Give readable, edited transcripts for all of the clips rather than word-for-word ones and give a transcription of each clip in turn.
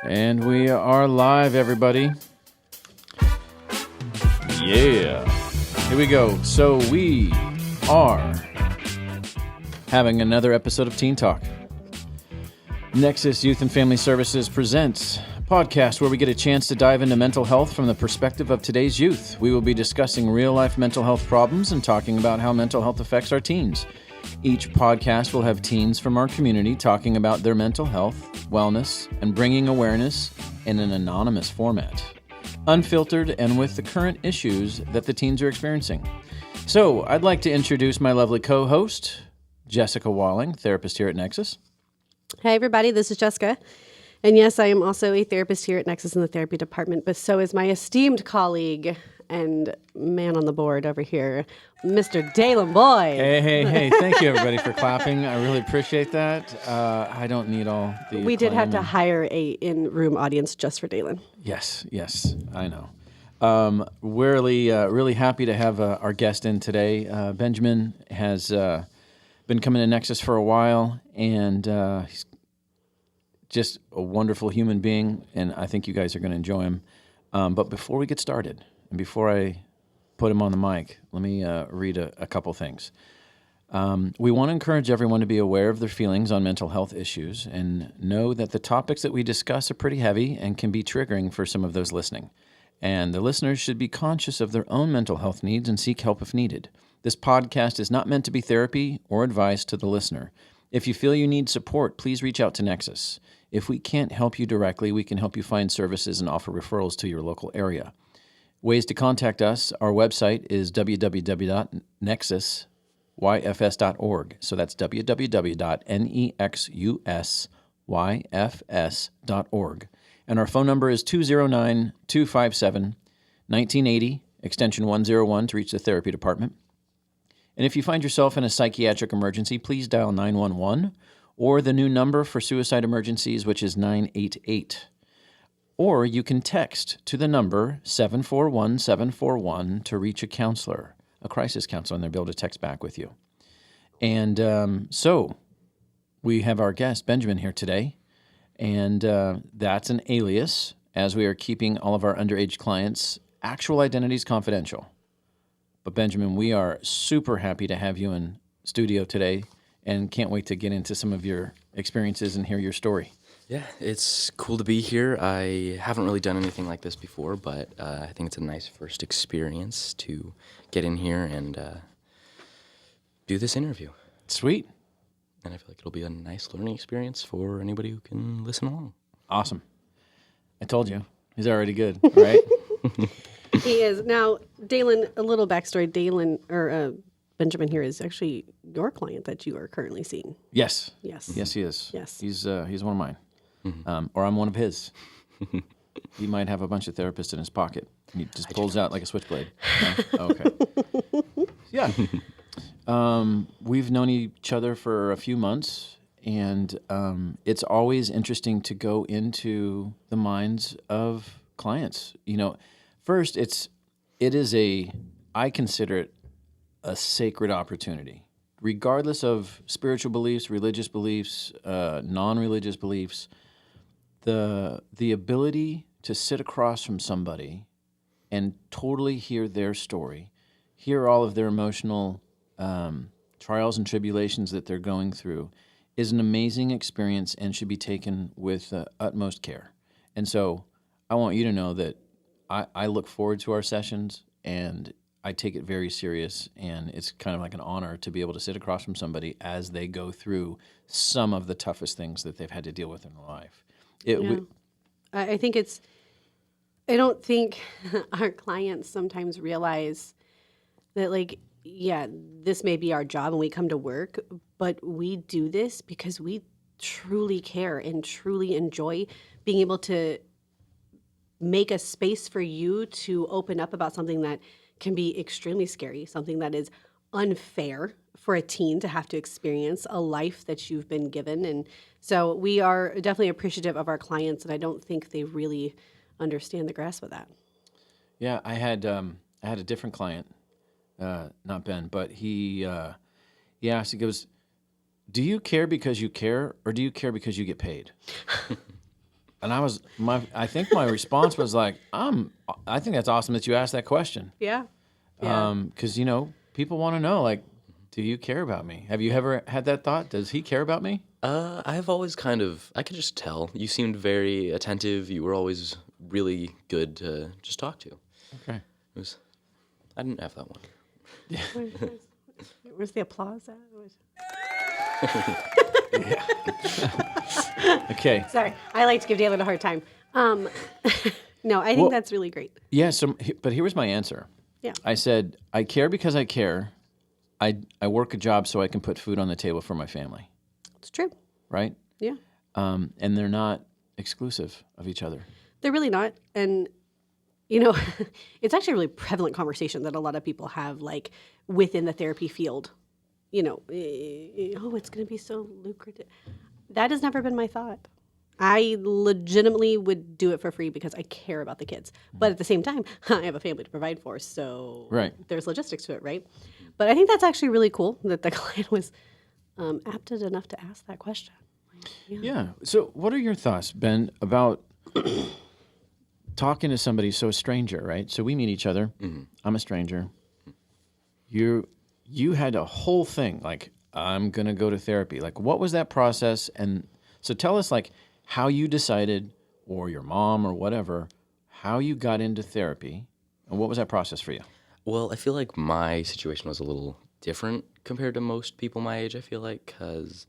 And we are live, everybody. Yeah. Here we go. So we are having another episode of Teen Talk. Nexus Youth and Family Services presents a podcast where we get a chance to dive into mental health from the perspective of today's youth. We will be discussing real-life mental health problems and talking about how mental health affects our teens. Each podcast will have teens from our community talking about their mental health, wellness, and bringing awareness in an anonymous format, unfiltered and with the current issues that the teens are experiencing. So, I'd like to introduce my lovely co-host, Jessica Walling, therapist here at Nexus. Hi, everybody. This is Jessica. And yes, I am also a therapist here at Nexus in the therapy department, but so is my esteemed colleague and man on the board over here, Mr. Dalen Boyd. Hey. Thank you, everybody, for clapping. I really appreciate that. I don't need all the We did have to hire a in-room audience just for Dalen. Yes, I know. We're really happy to have our guest in today. Benjamin has been coming to Nexus for a while, and he's just a wonderful human being, and I think you guys are going to enjoy him. But before we get started, and before I put him on the mic, let me read a couple things. We want to encourage everyone to be aware of their feelings on mental health issues and know that the topics that we discuss are pretty heavy and can be triggering for some of those listening. And the listeners should be conscious of their own mental health needs and seek help if needed. This podcast is not meant to be therapy or advice to the listener. If you feel you need support, please reach out to Nexus. If we can't help you directly, we can help you find services and offer referrals to your local area. Ways to contact us, our website is www.nexusyfs.org. So that's www.nexusyfs.org. And our phone number is 209-257-1980, extension 101 to reach the therapy department. And if you find yourself in a psychiatric emergency, please dial 911 or the new number for suicide emergencies, which is 988. Or you can text to the number 741-741 to reach a counselor, a crisis counselor, and they'll be able to text back with you. And so we have our guest, Benjamin, here today, and that's an alias, as we are keeping all of our underage clients' actual identities confidential. But Benjamin, we are super happy to have you in studio today and can't wait to get into some of your experiences and hear your story. Yeah, it's cool to be here. I haven't really done anything like this before, but I think it's a nice first experience to get in here and do this interview. Sweet. And I feel like it'll be a nice learning experience for anybody who can listen along. Awesome. I told you. He's already good, right? He is. Now, Dalen, a little backstory. Dalen, or Benjamin here is actually your client that you are currently seeing. Yes. Yes, he is. Yes. He's one of mine. Mm-hmm. Or I'm one of his. He might have a bunch of therapists in his pocket. He just pulls out like a switchblade. No? Okay. Yeah. We've known each other for a few months, and it's always interesting to go into the minds of clients. You know, first, I consider it a sacred opportunity, regardless of spiritual beliefs, religious beliefs, non-religious beliefs. The ability to sit across from somebody and totally hear their story, hear all of their emotional trials and tribulations that they're going through, is an amazing experience and should be taken with utmost care. And so I want you to know that I look forward to our sessions, and I take it very serious, and it's kind of like an honor to be able to sit across from somebody as they go through some of the toughest things that they've had to deal with in their life. I think I don't think our clients sometimes realize that, like, yeah, this may be our job and we come to work, but we do this because we truly care and truly enjoy being able to make a space for you to open up about something that can be extremely scary, something that is unfair for a teen to have to experience, a life that you've been given. And so we are definitely appreciative of our clients, and I don't think they really understand the grasp of that. Yeah, I had a different client, not Ben, but he asked, he goes, "Do you care because you care, or do you care because you get paid?" And I think my response was like, I think that's awesome that you asked that question. Yeah. Yeah. Because, people want to know, like, do you care about me? Have you ever had that thought? Does he care about me? I've always I could just tell. You seemed very attentive. You were always really good to just talk to. Okay. I didn't have that one. Where's the applause at? Okay. Sorry, I like to give David a hard time. No, I think Well- that's really great. Yeah, but here was my answer. Yeah. I said, I care because I care. I work a job so I can put food on the table for my family, It's true. right? Yeah. And they're not exclusive of each other. They're really not. And, it's actually a really prevalent conversation that a lot of people have, like, within the therapy field. It's going to be so lucrative. That has never been my thought. I legitimately would do it for free because I care about the kids. But at the same time, I have a family to provide for, so Right. there's logistics to it, right? But I think that's actually really cool that the client was apted enough to ask that question. Yeah. So what are your thoughts, Ben, about talking to somebody so a stranger, right? So we meet each other. Mm-hmm. I'm a stranger. You had a whole thing, like, I'm going to go to therapy. Like, what was that process? And so tell us, like, how you decided, or your mom or whatever, how you got into therapy, and what was that process for you? Well, I feel like my situation was a little different compared to most people my age, I feel like, because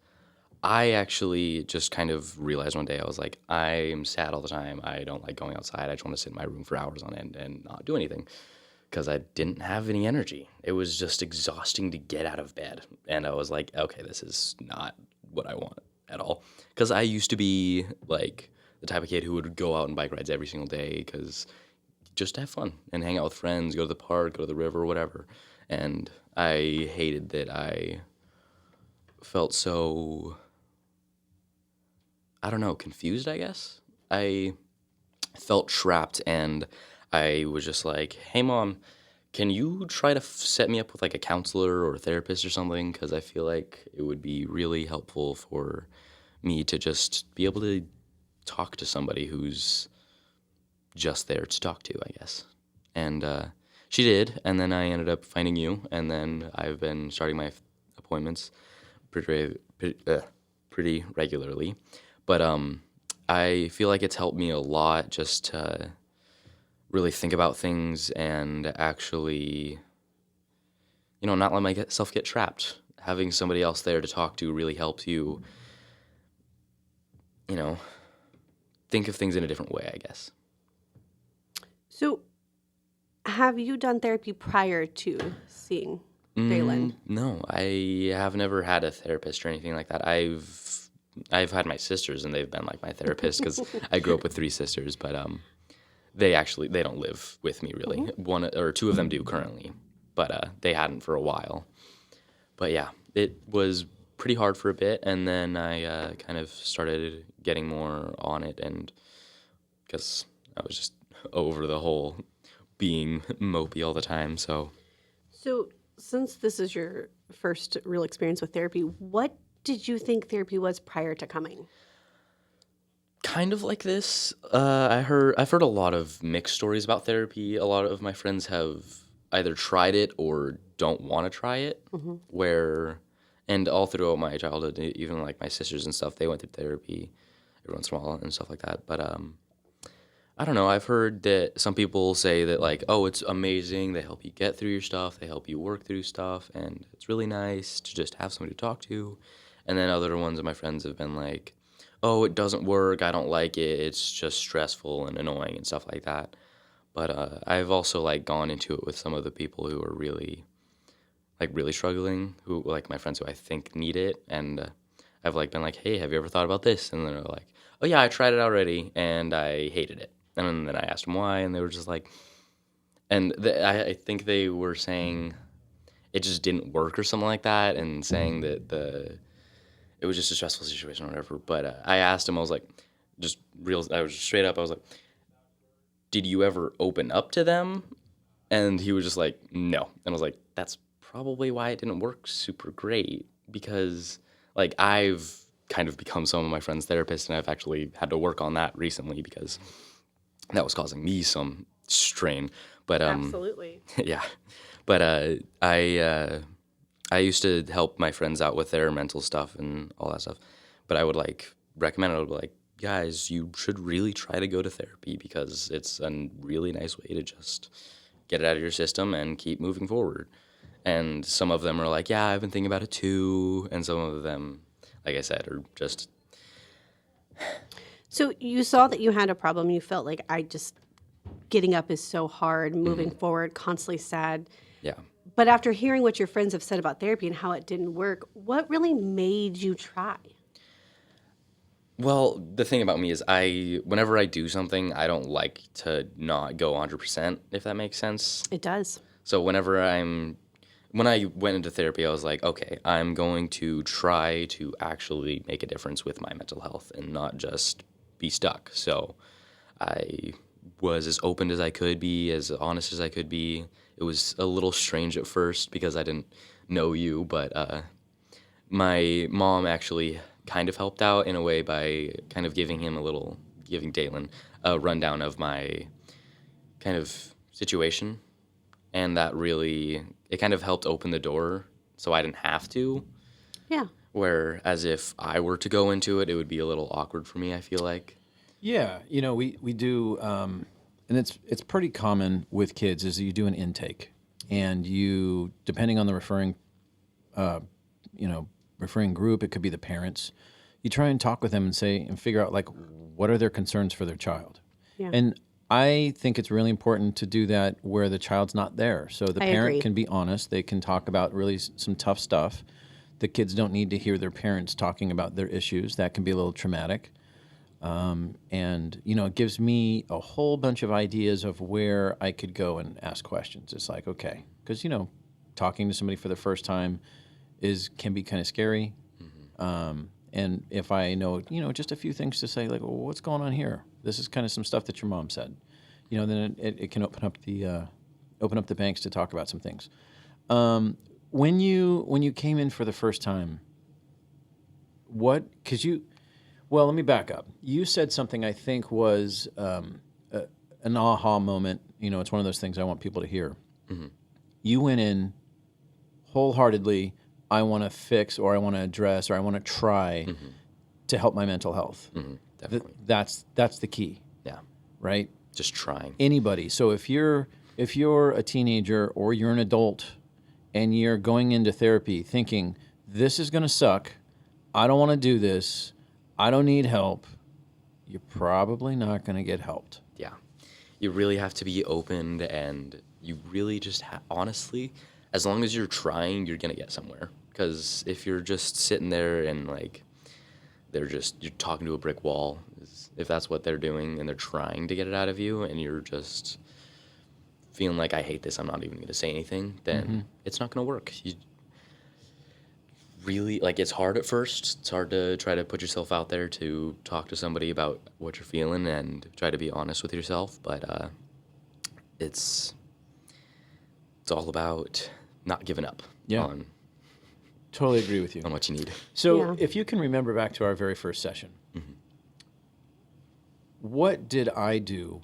I actually just kind of realized one day, I was like, I'm sad all the time. I don't like going outside. I just want to sit in my room for hours on end and not do anything because I didn't have any energy. It was just exhausting to get out of bed. And I was like, okay, this is not what I want at all. Because I used to be like the type of kid who would go out on bike rides every single day because just to have fun and hang out with friends, go to the park, go to the river, whatever. And I hated that I felt so, I don't know, confused, I guess. I felt trapped and I was just like, hey, Mom, can you try to set me up with like a counselor or a therapist or something? Because I feel like it would be really helpful for me to just be able to talk to somebody who's just there to talk to, I guess. And she did, and then I ended up finding you, and then I've been starting my appointments pretty regularly. But I feel like it's helped me a lot just to really think about things and actually, not let myself get trapped. Having somebody else there to talk to really helps you, think of things in a different way, I guess. So, have you done therapy prior to seeing Valen? No, I have never had a therapist or anything like that. I've had my sisters, and they've been like my therapist because I grew up with 3 sisters, but they don't live with me really. Mm-hmm. 1 or 2 of them do currently, but they hadn't for a while. But yeah, it was pretty hard for a bit, and then I kind of started getting more on it, and because I was just over the whole being mopey all the time. So since this is your first real experience with therapy, what did you think therapy was prior to coming? Kind of like this. I've heard a lot of mixed stories about therapy. A lot of my friends have either tried it or don't want to try it. Mm-hmm. And all throughout my childhood, even like my sisters and stuff, they went through therapy every once in a while and stuff like that. But I don't know. I've heard that some people say that like, oh, it's amazing. They help you get through your stuff. They help you work through stuff, and it's really nice to just have somebody to talk to. And then other ones of my friends have been like, oh, it doesn't work. I don't like it. It's just stressful and annoying and stuff like that. But I've also like gone into it with some of the people who are really struggling, who like my friends who I think need it, and I've like been like, hey, have you ever thought about this? And they're like, oh yeah, I tried it already and I hated it. And then I asked them why, and they were just like, I think they were saying it just didn't work or something like that, and saying that it was just a stressful situation or whatever. But I asked him, I was like, I was straight up, I was like, did you ever open up to them? And he was just like, no. And I was like, that's probably why it didn't work super great, because like I've kind of become some of my friends' therapists, and I've actually had to work on that recently because that was causing me some strain. But Absolutely. yeah, but I used to help my friends out with their mental stuff and all that stuff. But I would like recommend it. I would be like, guys, you should really try to go to therapy because it's a really nice way to just get it out of your system and keep moving forward. And some of them are like, yeah, I've been thinking about it too. And some of them, like I said, are just, So you saw that you had a problem. You felt like getting up is so hard, moving forward, constantly sad. yeah. But after hearing what your friends have said about therapy and how it didn't work, what really made you try? Well, the thing about me is whenever I do something, I don't like to not go 100%, if that makes sense. It does. So when I went into therapy, I was like, okay, I'm going to try to actually make a difference with my mental health and not just be stuck. So I was as open as I could be, as honest as I could be. It was a little strange at first because I didn't know you, but my mom actually kind of helped out in a way by kind of giving Dalen a rundown of my kind of situation. And that really, it kind of helped open the door so I didn't have to. Yeah. Whereas if I were to go into it, it would be a little awkward for me, I feel like. Yeah, we do, and it's pretty common with kids is you do an intake, and you, depending on the referring group, it could be the parents. You try and talk with them and figure out like what are their concerns for their child. Yeah. And I think it's really important to do that where the child's not there, so the I parent agree. can be honest. They can talk about really some tough stuff. The kids don't need to hear their parents talking about their issues. That can be a little traumatic. And, it gives me a whole bunch of ideas of where I could go and ask questions. It's like, okay, because, talking to somebody for the first time can be kind of scary. And if I know, just a few things to say, like, well, what's going on here? This is kind of some stuff that your mom said. Then it can open up the banks to talk about some things. When you came in for the first time, well, let me back up. You said something I think was an aha moment. It's one of those things I want people to hear. Mm-hmm. You went in wholeheartedly, I want to fix or I want to address or I want to try to help my mental health. Mm-hmm. Definitely. That's the key, Yeah. right? Just trying. Anybody. So if you're a teenager or you're an adult and you're going into therapy thinking, this is going to suck, I don't want to do this, I don't need help, you're probably not going to get helped. Yeah. You really have to be open, and you really just honestly, as long as you're trying, you're going to get somewhere. Because if you're just sitting there and like you're talking to a brick wall, if that's what they're doing and they're trying to get it out of you and you're just feeling like, I hate this, I'm not even going to say anything, then it's not going to work. You really, it's hard at first. It's hard to try to put yourself out there to talk to somebody about what you're feeling and try to be honest with yourself. But it's all about not giving up on Totally agree with you. on what you need. So if you can remember back to our very first session, what did I do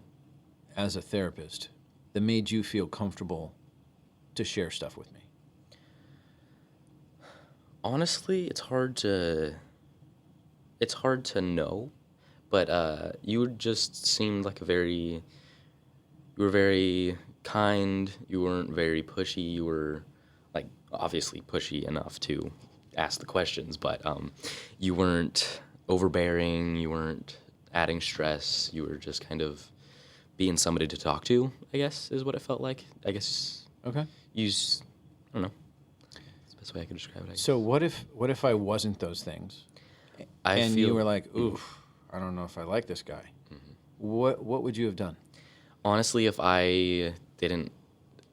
as a therapist that made you feel comfortable to share stuff with me? Honestly, it's hard to know, but you just seemed like you were very kind. You weren't very pushy. You were obviously pushy enough to ask the questions, but you weren't overbearing. You weren't adding stress. You were just kind of being somebody to talk to, I guess, is what it felt like. I guess. Okay. I don't know. That's the best way I could describe it. So what if I wasn't those things? You were like, oof, I don't know if I like this guy. What would you have done? Honestly, if I didn't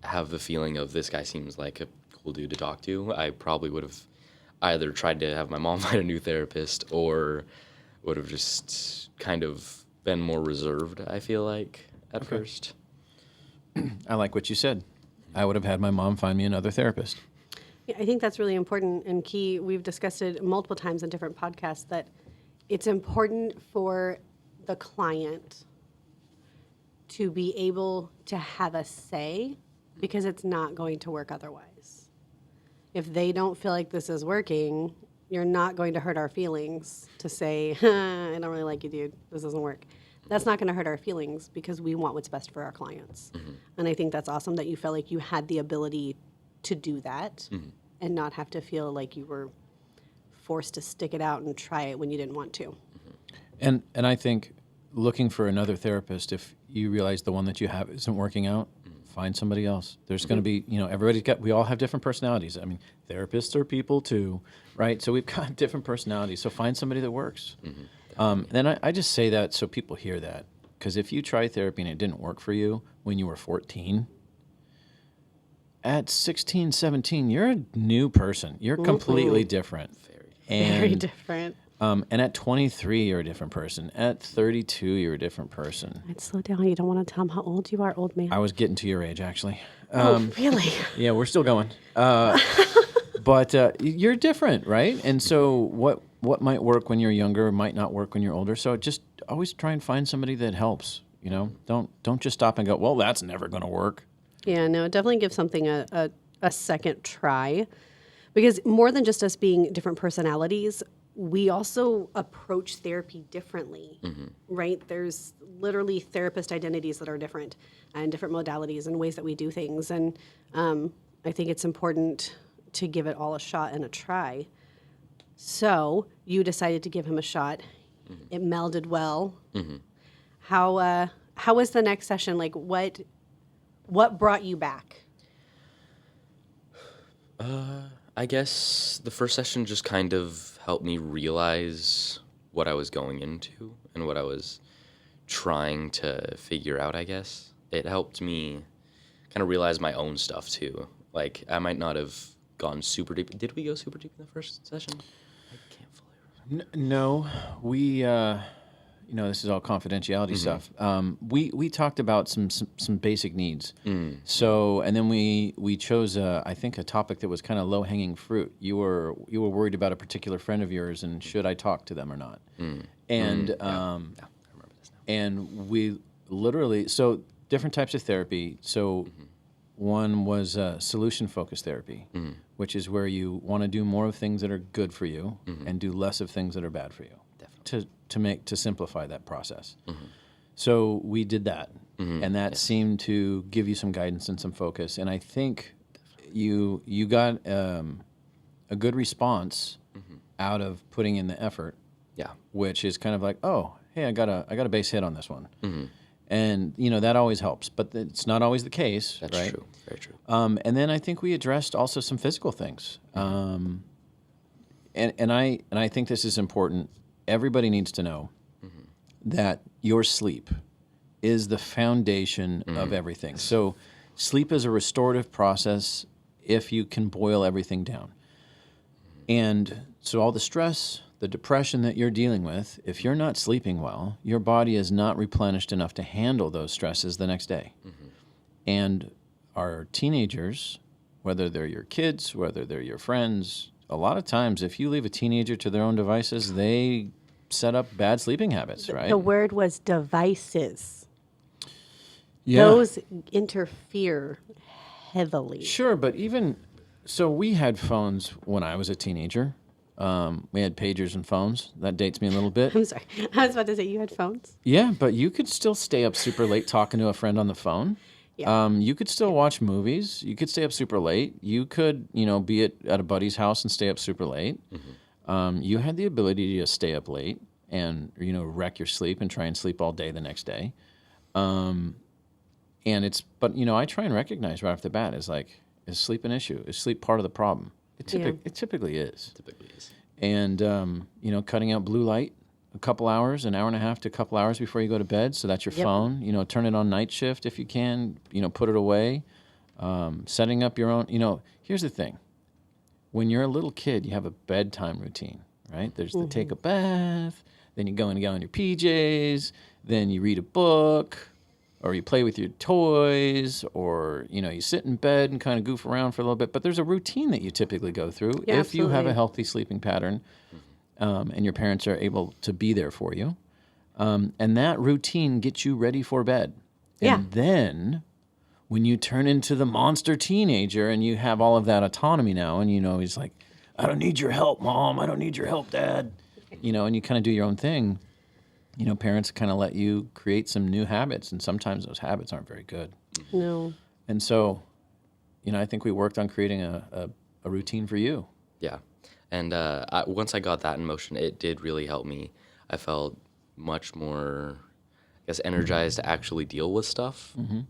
have the feeling of this guy seems like a cool dude to talk to, I probably would have either tried to have my mom find a new therapist or would have just kind of been more reserved, I feel like, at first. I like what you said. I would have had my mom find me another therapist. Yeah, I think that's really important and key. We've discussed it multiple times in different podcasts that it's important for the client to be able to have a say because it's not going to work otherwise. If they don't feel like this is working, you're not going to hurt our feelings to say, I don't really like you, dude. This doesn't work. That's not going to hurt our feelings because we want what's best for our clients. And I think that's awesome that you felt like you had the ability to do that and not have to feel like you were forced to stick it out and try it when you didn't want to. And I think looking for another therapist, if you realize the one that you have isn't working out, find somebody else. There's going to be, we all have different personalities. I mean, therapists are people too, right? So we've got different personalities. So find somebody that works. Then I just say that so people hear that. Because if you try therapy and it didn't work for you when you were 14, at 16, 17, you're a new person. You're completely different. Very different. And at 23, you're a different person. At 32, you're a different person. I'd slow down. You don't want to tell them how old you are, old man. I was getting to your age, actually. Really? Yeah, we're still going. But you're different, right? And so what might work when you're younger might not work when you're older. So just always try and find somebody that helps. Don't just stop and go, well, that's never going to work. Yeah, no, definitely give something a second try. Because more than just us being different personalities, we also approach therapy differently, right? There's literally therapist identities that are different and different modalities and ways that we do things. And I think it's important to give it all a shot and a try. So you decided to give him a shot. It melded well. How was the next session? Like, what brought you back? I guess the first session just kind of helped me realize what I was going into and what I was trying to figure out, I guess. It helped me kind of realize my own stuff, too. Like, I might not have gone super deep. Did we go super deep in the first session? I can't fully remember. No, we, this is all confidentiality stuff. We talked about some basic needs. So, and then we chose I think a topic that was kind of low hanging fruit. You were worried about a particular friend of yours, and should I talk to them or not? And I remember this now. and we literally, so different types of therapy. So one was solution-focused therapy, which is where you want to do more of things that are good for you and do less of things that are bad for you. Definitely. To simplify that process. So we did that, and that seemed to give you some guidance and some focus. And I think you got a good response out of putting in the effort. Yeah. Which is kind of like, oh, hey, I got a base hit on this one. And that always helps, but it's not always the case. That's right? true. Very true. And then I think we addressed also some physical things. And I think this is important. Everybody needs to know that your sleep is the foundation of everything. So sleep is a restorative process if you can boil everything down. And so all the stress, the depression that you're dealing with, if you're not sleeping well, your body is not replenished enough to handle those stresses the next day. And our teenagers, whether they're your kids, whether they're your friends, a lot of times if you leave a teenager to their own devices, they set up bad sleeping habits, right? The word was devices. Yeah. Those interfere heavily. Sure, but so we had phones when I was a teenager. We had pagers and phones. That dates me a little bit. I'm sorry. I was about to say you had phones. Yeah, but you could still stay up super late talking to a friend on the phone. Yeah. You could still watch movies. You could stay up super late. You could, be at a buddy's house and stay up super late. You had the ability to stay up late and, wreck your sleep and try and sleep all day the next day. But I try and recognize right off the bat is sleep an issue? Is sleep part of the problem? It typically is. Typically is. And, cutting out blue light a couple hours, an hour and a half to a couple hours before you go to bed. So that's your phone. Turn it on night shift if you can. Put it away. Setting up your own. Here's the thing. When you're a little kid, you have a bedtime routine, right? There's the take a bath. Then you go in your PJs. Then you read a book. or you play with your toys, or you sit in bed and kind of goof around for a little bit. But there's a routine that you typically go through Yeah, if you have a absolutely. healthy sleeping pattern, and your parents are able to be there for you. And that routine gets you ready for bed. Yeah. And then when you turn into the monster teenager and you have all of that autonomy now, and he's like, I don't need your help, Mom. I don't need your help, Dad. And you kind of do your own thing. Parents kind of let you create some new habits, and sometimes those habits aren't very good. No. And so, I think we worked on creating a routine for you. Yeah. And once I got that in motion, it did really help me. I felt much more, I guess, energized to actually deal with stuff. Mm-hmm.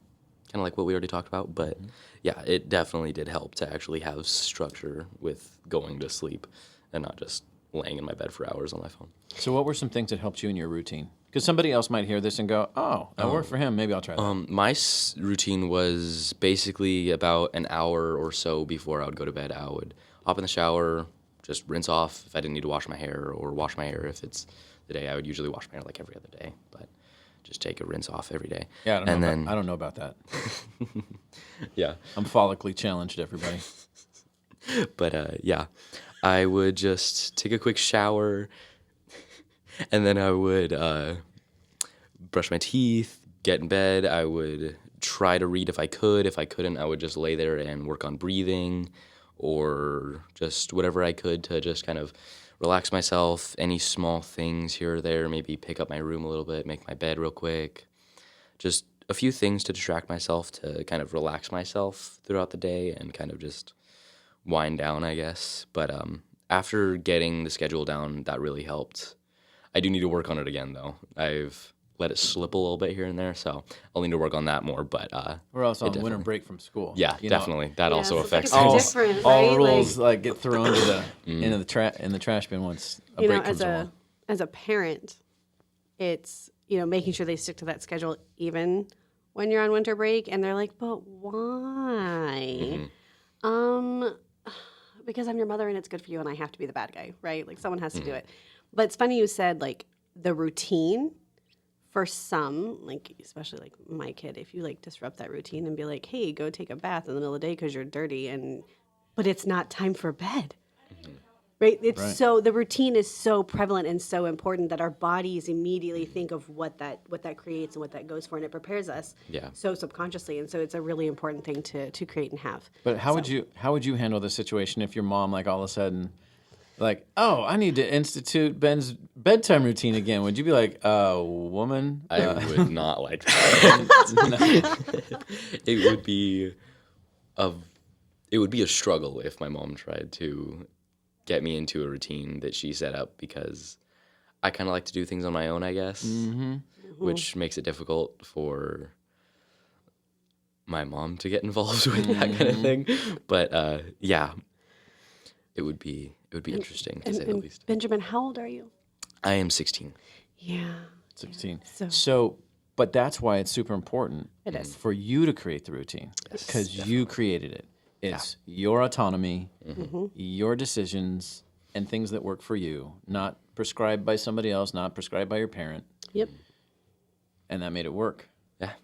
Kind of like what we already talked about. But yeah, it definitely did help to actually have structure with going to sleep and not just laying in my bed for hours on my phone. So what were some things that helped you in your routine? Because somebody else might hear this and go, oh, that worked for him. Maybe I'll try that. My routine was basically about an hour or so before I would go to bed. I would hop in the shower, just rinse off if I didn't need to wash my hair, or wash my hair if it's the day. I would usually wash my hair like every other day, but just take a rinse off every day. Yeah, I don't know about that. Yeah. I'm follically challenged, everybody. But yeah, I would just take a quick shower, and then I would brush my teeth, get in bed. I would try to read if I could. If I couldn't, I would just lay there and work on breathing, or just whatever I could to just kind of relax myself. Any small things here or there, maybe pick up my room a little bit, make my bed real quick. Just a few things to distract myself, to kind of relax myself throughout the day and kind of just wind down, I guess. But after getting the schedule down, that really helped. I do need to work on it again, though. I've let it slip a little bit here and there, so I'll need to work on that more. But we're also on definitely- winter break from school. yeah, definitely. That also so it's like affects it's All, things. different, all right? rules get thrown to the into the trash bin once a break comes along. as a parent, it's making sure they stick to that schedule even when you're on winter break, and they're like, but why? Because I'm your mother and it's good for you, and I have to be the bad guy, right? Like someone has to do it. But it's funny you said like the routine. For some, like especially like my kid, if you like disrupt that routine and be like, "Hey, go take a bath in the middle of the day because you're dirty," but it's not time for bed, right? It's Right. so the routine is so prevalent and so important that our bodies immediately think of what that creates and what that goes for, and it prepares us Yeah. so subconsciously, and so it's a really important thing to create and have. But how would you handle the situation if your mom like all of a sudden like, oh, I need to institute Ben's bedtime routine again? Would you be like, woman? I would not like that. It would be a struggle if my mom tried to get me into a routine that she set up, because I kind of like to do things on my own, I guess, which makes it difficult for my mom to get involved with that kind of thing. But yeah, it would be interesting to say the least. Benjamin, how old are you? I am 16. Yeah, 16. So- So, but that's why it's super important It is. for you to create the routine, because you created it. It's your autonomy, your decisions, and things that work for you, not prescribed by somebody else, not prescribed by your parent. Yep. And that made it work. Yeah,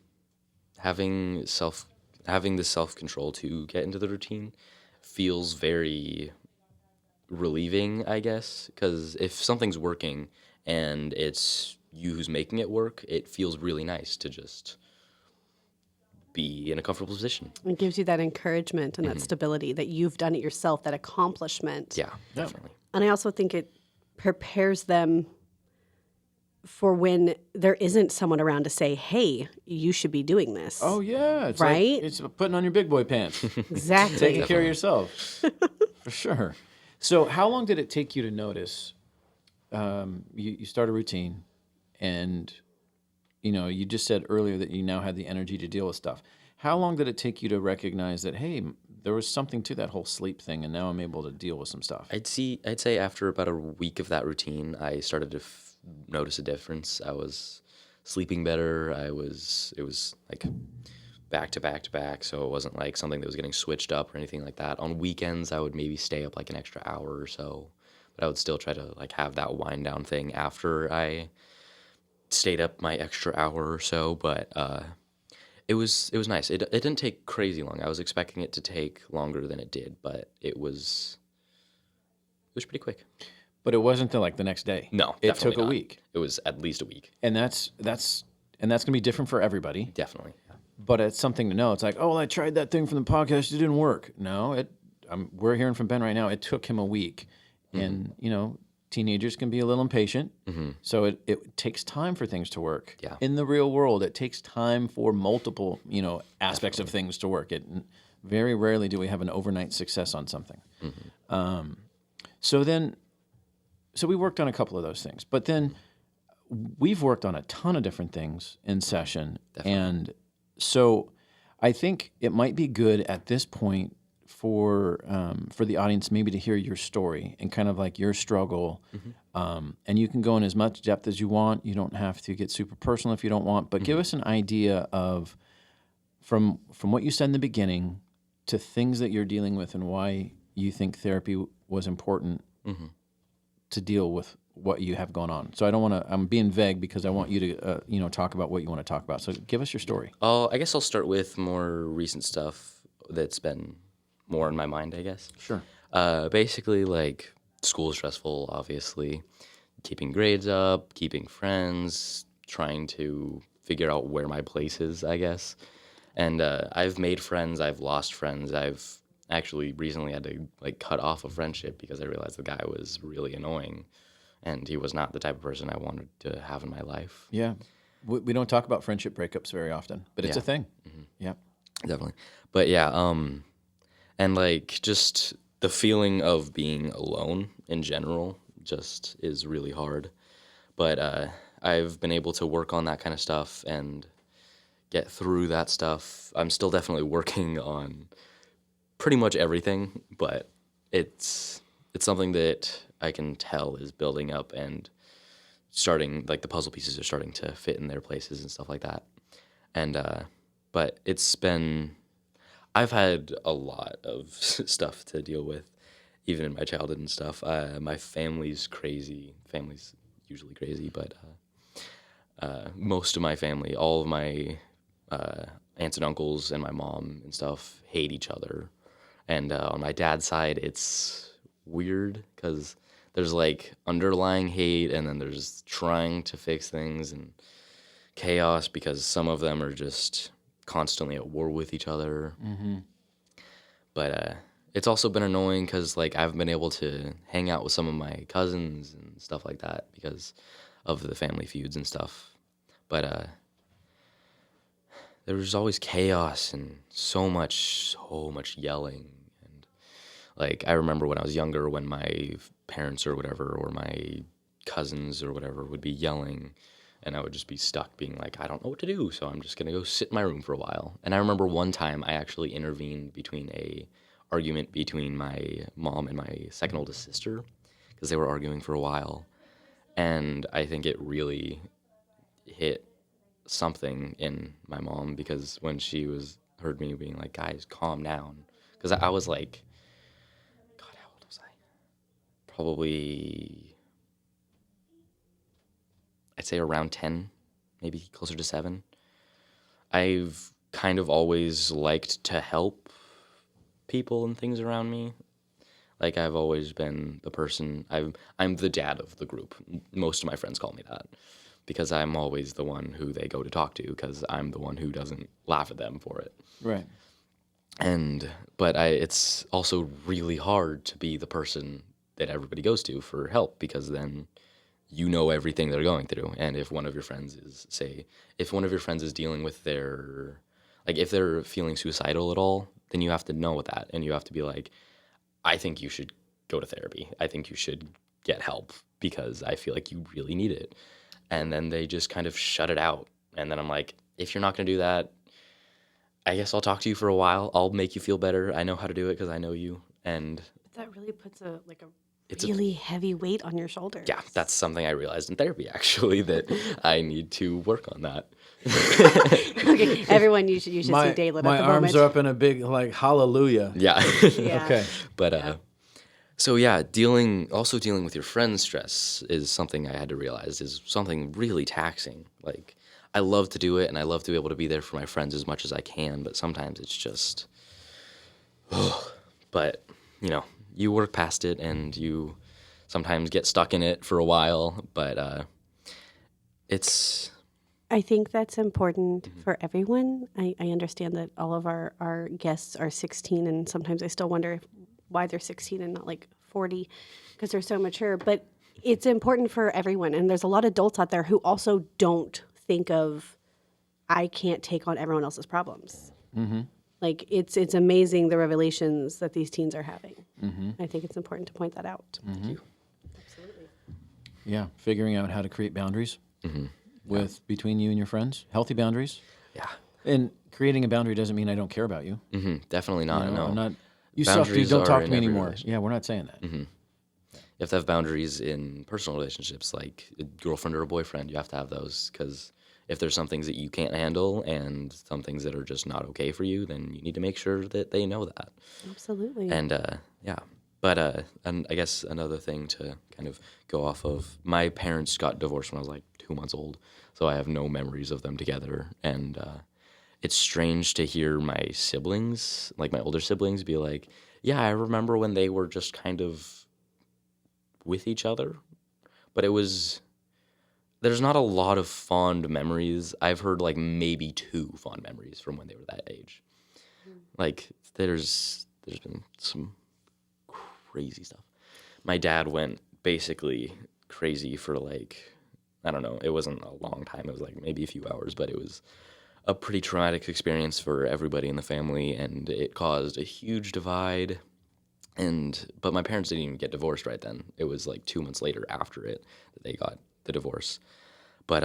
having the self-control to get into the routine feels very relieving, I guess, because if something's working and it's you who's making it work, it feels really nice to just be in a comfortable position. It gives you that encouragement and that stability that you've done it yourself, that accomplishment. Yeah, definitely. And I also think it prepares them for when there isn't someone around to say, hey, you should be doing this. Oh, yeah. It's Right? Like, it's putting on your big boy pants. Exactly. Taking care of yourself. For sure. So how long did it take you to notice you start a routine, and you just said earlier that you now had the energy to deal with stuff. How long did it take you to recognize that, hey, there was something to that whole sleep thing, and now I'm able to deal with some stuff? I'd say after about a week of that routine, I started to notice a difference. I was sleeping better. It was like back to back to back, so it wasn't like something that was getting switched up or anything like that. On weekends, I would maybe stay up like an extra hour or so, but I would still try to like have that wind down thing after I stayed up my extra hour or so. But It was nice. It didn't take crazy long. I was expecting it to take longer than it did, but it was pretty quick. But it wasn't the, like the next day. No, it definitely took a not. week, It was at least a week. and that's going to be different for everybody. Definitely. But it's something to know. It's like, oh, well, I tried that thing from the podcast. It didn't work. No, we're hearing from Ben right now. It took him a week, and teenagers can be a little impatient. So it takes time for things to work. Yeah. In the real world, it takes time for multiple aspects of things to work. Very rarely do we have an overnight success on something. So we worked on a couple of those things, but then we've worked on a ton of different things in session. Definitely. And so I think it might be good at this point for the audience maybe to hear your story and kind of like your struggle. And you can go in as much depth as you want. You don't have to get super personal if you don't want, but give us an idea of from what you said in the beginning to things that you're dealing with and why you think therapy was important to deal with what you have going on. So I don't want to, I'm being vague because I want you to, talk about what you want to talk about. So give us your story. I guess I'll start with more recent stuff that's been more in my mind, I guess. Sure. Basically, like, school is stressful, obviously. Keeping grades up, keeping friends, trying to figure out where my place is, I guess. And I've made friends, I've lost friends, I've actually recently had to, like, cut off a friendship because I realized the guy was really annoying. And he was not the type of person I wanted to have in my life. Yeah. We don't talk about friendship breakups very often, but it's a thing. Yeah. Definitely. But yeah, and like just the feeling of being alone in general just is really hard. But I've been able to work on that kind of stuff and get through that stuff. I'm still definitely working on pretty much everything, but it's something that I can tell is building up and starting, like the puzzle pieces are starting to fit in their places and stuff like that. And but I've had a lot of stuff to deal with, even in my childhood and stuff. My family's crazy. Family's usually crazy, but most of my family, all of my aunts and uncles and my mom and stuff hate each other. And on my dad's side, it's weird because there's like underlying hate and then there's trying to fix things and chaos because some of them are just constantly at war with each other. But it's also been annoying because like I've been able to hang out with some of my cousins and stuff like that because of the family feuds and stuff. But there was always chaos and so much yelling. And like I remember when I was younger, when my parents or whatever, or my cousins or whatever would be yelling, and I would just be stuck being like, I don't know what to do, so I'm just gonna go sit in my room for a while. And I remember one time I actually intervened between a argument between my mom and my second oldest sister because they were arguing for a while, and I think it really hit something in my mom because when she heard me being like, guys, calm down, because I was like, God, how old was I? Probably, I'd say around 10, maybe closer to 7. I've kind of always liked to help people and things around me. Like I've always been the person, I'm the dad of the group. Most of my friends call me that because I'm always the one who they go to talk to because I'm the one who doesn't laugh at them for it. Right. But it's also really hard to be the person that everybody goes to for help because then you know everything they're going through. And if one of your friends is dealing with if they're feeling suicidal at all, then you have to know that. And you have to be like, I think you should go to therapy. I think you should get help because I feel like you really need it. And then they just kind of shut it out. And then I'm like, if you're not going to do that, I guess I'll talk to you for a while. I'll make you feel better. I know how to do it because I know you. And That really puts a really heavy weight on your shoulders. yeah, that's something I realized in therapy, actually, that I need to work on that. Okay, everyone, you should see Daylit at the my moment. arms are up in a big like hallelujah. Yeah. Yeah. Okay. But so yeah, dealing with your friend's stress is something I had to realize is something really taxing. Like I love to do it, and I love to be able to be there for my friends as much as I can, but sometimes it's just, but, you work past it, and you sometimes get stuck in it for a while, but it's... I think that's important for everyone. I understand that all of our guests are 16, and sometimes I still wonder why they're 16 and not like 40 because they're so mature. But it's important for everyone. And there's a lot of adults out there who also don't think of, I can't take on everyone else's problems. Mm-hmm. Like, it's amazing the revelations that these teens are having. Mm-hmm. I think it's important to point that out. Thank you. Absolutely. Yeah, figuring out how to create boundaries between you and your friends, healthy boundaries. Yeah. And creating a boundary doesn't mean I don't care about you. Definitely not, no. I'm not, you suck, dude, don't talk to me anymore. Yeah, we're not saying that. You have to have boundaries in personal relationships, like a girlfriend or a boyfriend. You have to have those, because if there's some things that you can't handle and some things that are just not okay for you, then you need to make sure that they know that. Absolutely. And yeah, but and I guess another thing to kind of go off of, my parents got divorced when I was like 2 months old, so I have no memories of them together. And it's strange to hear my siblings, like my older siblings, be like, yeah, I remember when they were just kind of with each other, but there's not a lot of fond memories. I've heard like maybe 2 fond memories from when they were that age. Like there's been some crazy stuff. My dad went basically crazy for like, I don't know, it wasn't a long time. It was like maybe a few hours, but it was a pretty traumatic experience for everybody in the family, and it caused a huge divide. But my parents didn't even get divorced right then. It was like 2 months later after it that they got the divorce. But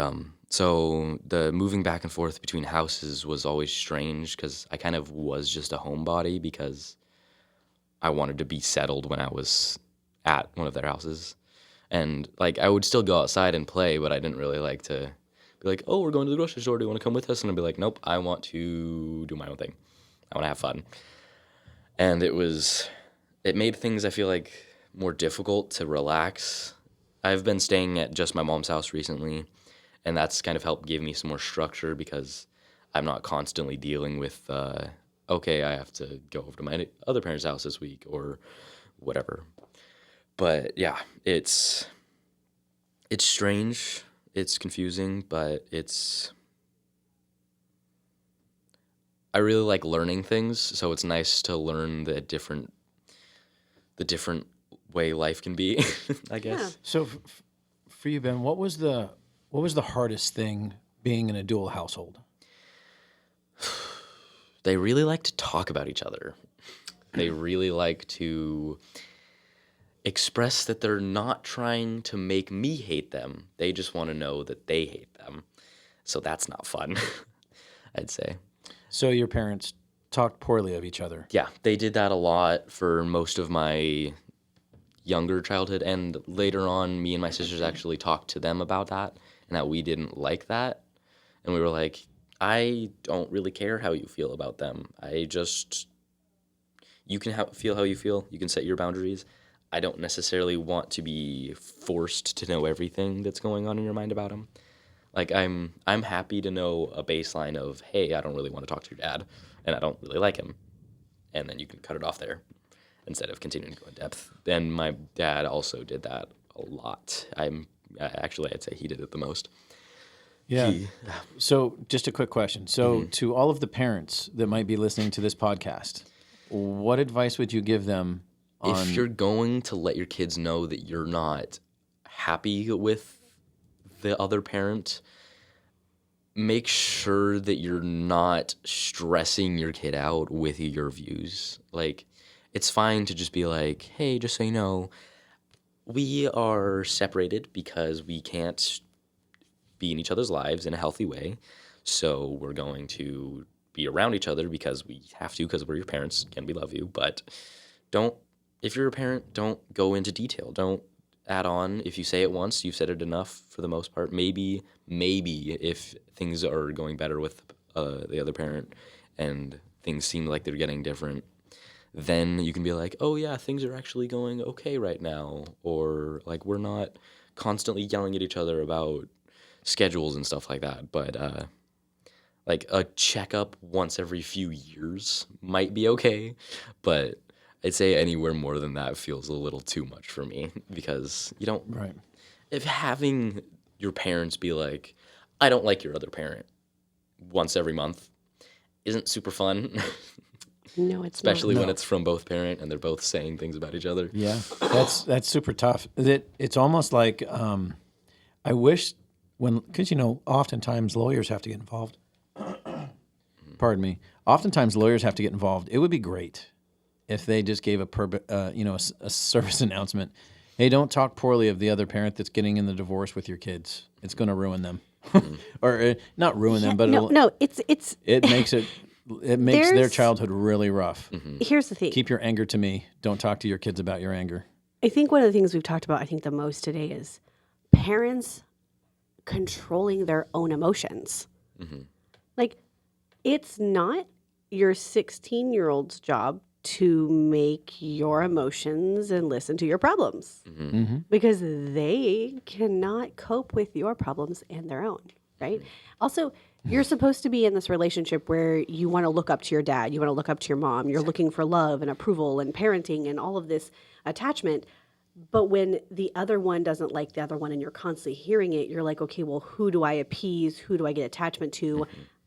so the moving back and forth between houses was always strange, because I kind of was just a homebody because I wanted to be settled when I was at one of their houses. And like I would still go outside and play, but I didn't really like to be like, oh, we're going to the grocery store, do you want to come with us? And I'd be like, nope, I want to do my own thing. I want to have fun. And it made things, I feel like, more difficult to relax. I've been staying at just my mom's house recently, and that's kind of helped give me some more structure, because I'm not constantly dealing with, okay, I have to go over to my other parents' house this week or whatever. But yeah, it's strange, it's confusing, but I really like learning things, so it's nice to learn the different way life can be, I guess. Yeah. So for you, Ben, what was the hardest thing being in a dual household? They really like to talk about each other. They really like to express that they're not trying to make me hate them. They just want to know that they hate them. So that's not fun, I'd say. So your parents talked poorly of each other. Yeah, they did that a lot for most of my younger childhood, and later on, me and my sisters actually talked to them about that, and that we didn't like that. And we were like, I don't really care how you feel about them. You can feel how you feel. You can set your boundaries. I don't necessarily want to be forced to know everything that's going on in your mind about them. Like, I'm happy to know a baseline of, hey, I don't really want to talk to your dad, and I don't really like him. And then you can cut it off there instead of continuing to go in depth. And my dad also did that a lot. I'd say he did it the most. Yeah. So just a quick question. So to all of the parents that might be listening to this podcast, what advice would you give them on... If you're going to let your kids know that you're not happy with the other parent, make sure that you're not stressing your kid out with your views. Like, it's fine to just be like, hey, just so you know, we are separated because we can't be in each other's lives in a healthy way. So we're going to be around each other because we have to, because we're your parents and we love you. But if you're a parent, don't go into detail. Don't add on. If you say it once, you've said it enough for the most part. Maybe if things are going better with the other parent and things seem like they're getting different, then you can be like, oh yeah, things are actually going okay right now. Or like, we're not constantly yelling at each other about schedules and stuff like that. But like a checkup once every few years might be okay, but I'd say anywhere more than that feels a little too much for me because you don't. Right. If having your parents be like, I don't like your other parent once every month isn't super fun, No, it's especially not. when it's from both parent and they're both saying things about each other. Yeah, that's super tough. It's almost like I wish because oftentimes lawyers have to get involved. Pardon me. Oftentimes lawyers have to get involved. It would be great if they just gave a service announcement. Hey, don't talk poorly of the other parent that's getting in the divorce with your kids. It's going to ruin them, or not ruin them, but No, it's it makes their There's- childhood really rough. here's the thing. Keep your anger to me. Don't talk to your kids about your anger. I think one of the things we've talked about, I think the most today is parents controlling their own emotions. Like, it's not your 16-year-old's job to make your emotions and listen to your problems because they cannot cope with your problems and their own, right? Also, you're supposed to be in this relationship where you want to look up to your dad, you want to look up to your mom, you're looking for love and approval and parenting and all of this attachment. But when the other one doesn't like the other one and you're constantly hearing it, you're like, okay, well, who do I appease? Who do I get attachment to?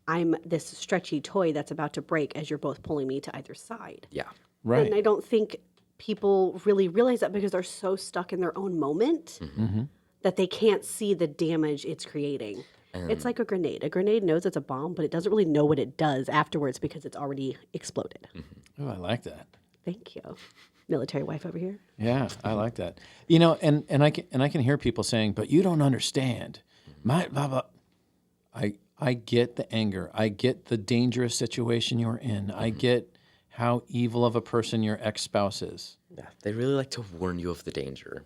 I'm this stretchy toy that's about to break as you're both pulling me to either side. Yeah. Right. And I don't think people really realize that because they're so stuck in their own moment that they can't see the damage it's creating. It's like a grenade. A grenade knows it's a bomb, but it doesn't really know what it does afterwards because it's already exploded. Oh, I like that. Thank you. Military wife over here. Yeah, I like that. And I can hear people saying, "But you don't understand." My blah blah. I get the anger. I get the dangerous situation you're in. I get how evil of a person your ex-spouse is. Yeah. They really like to warn you of the danger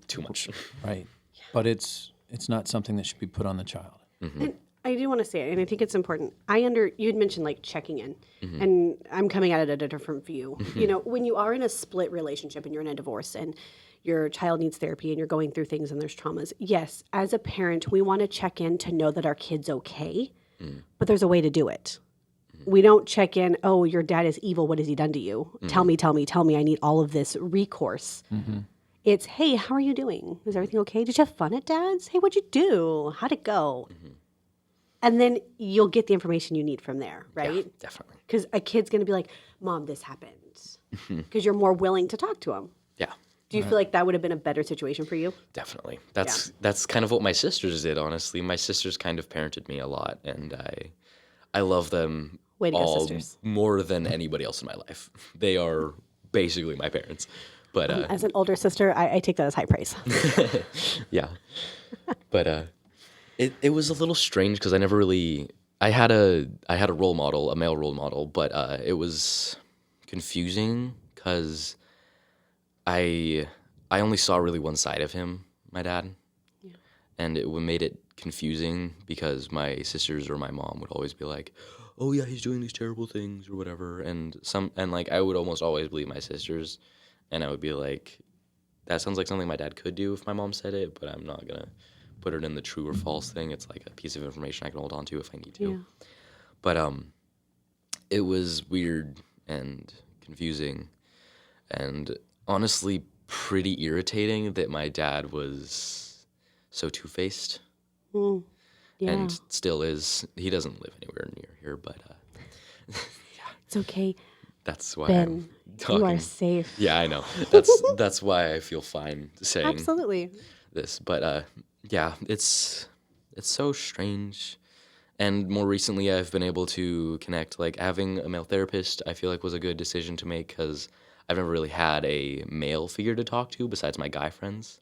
too much. Right. But it's not something that should be put on the child. And I do want to say, and I think it's important. You had mentioned like checking in, and I'm coming at it at a different view. When you are in a split relationship and you're in a divorce and your child needs therapy and you're going through things and there's traumas, yes, as a parent, we want to check in to know that our kid's okay, but there's a way to do it. We don't check in, oh, your dad is evil. What has he done to you? Tell me. I need all of this recourse. It's, hey, how are you doing? Is everything okay? Did you have fun at dad's? Hey, what'd you do? How'd it go? And then you'll get the information you need from there, right? Yeah, definitely. Because a kid's going to be like, Mom, this happened. Because you're more willing to talk to him. Yeah. Do you feel like that would have been a better situation for you? Definitely. That's kind of what my sisters did, honestly. My sisters kind of parented me a lot, and I love them Way to go, all sisters. more than anybody else in my life. They are basically my parents. But As an older sister, I take that as high praise. yeah. But it was a little strange because I never really I had a role model, a male role model, but it was confusing because I only saw really one side of him, my dad. Yeah. And it made it confusing because my sisters or my mom would always be like, "Oh yeah, he's doing these terrible things or whatever." And like I would almost always believe my sisters, and I would be like, "That sounds like something my dad could do if my mom said it, but I'm not gonna put it in the true or false thing. It's like a piece of information I can hold on to if I need to." Yeah. But it was weird and confusing and honestly pretty irritating that my dad was so two-faced. Yeah. And still is. He doesn't live anywhere near here, but It's okay, that's why Ben. I'm talking. You are safe. Yeah, I know. That's why I feel fine saying Absolutely. this. But yeah, it's so strange. And more recently, I've been able to connect. Like having a male therapist, I feel like was a good decision to make because I've never really had a male figure to talk to besides my guy friends.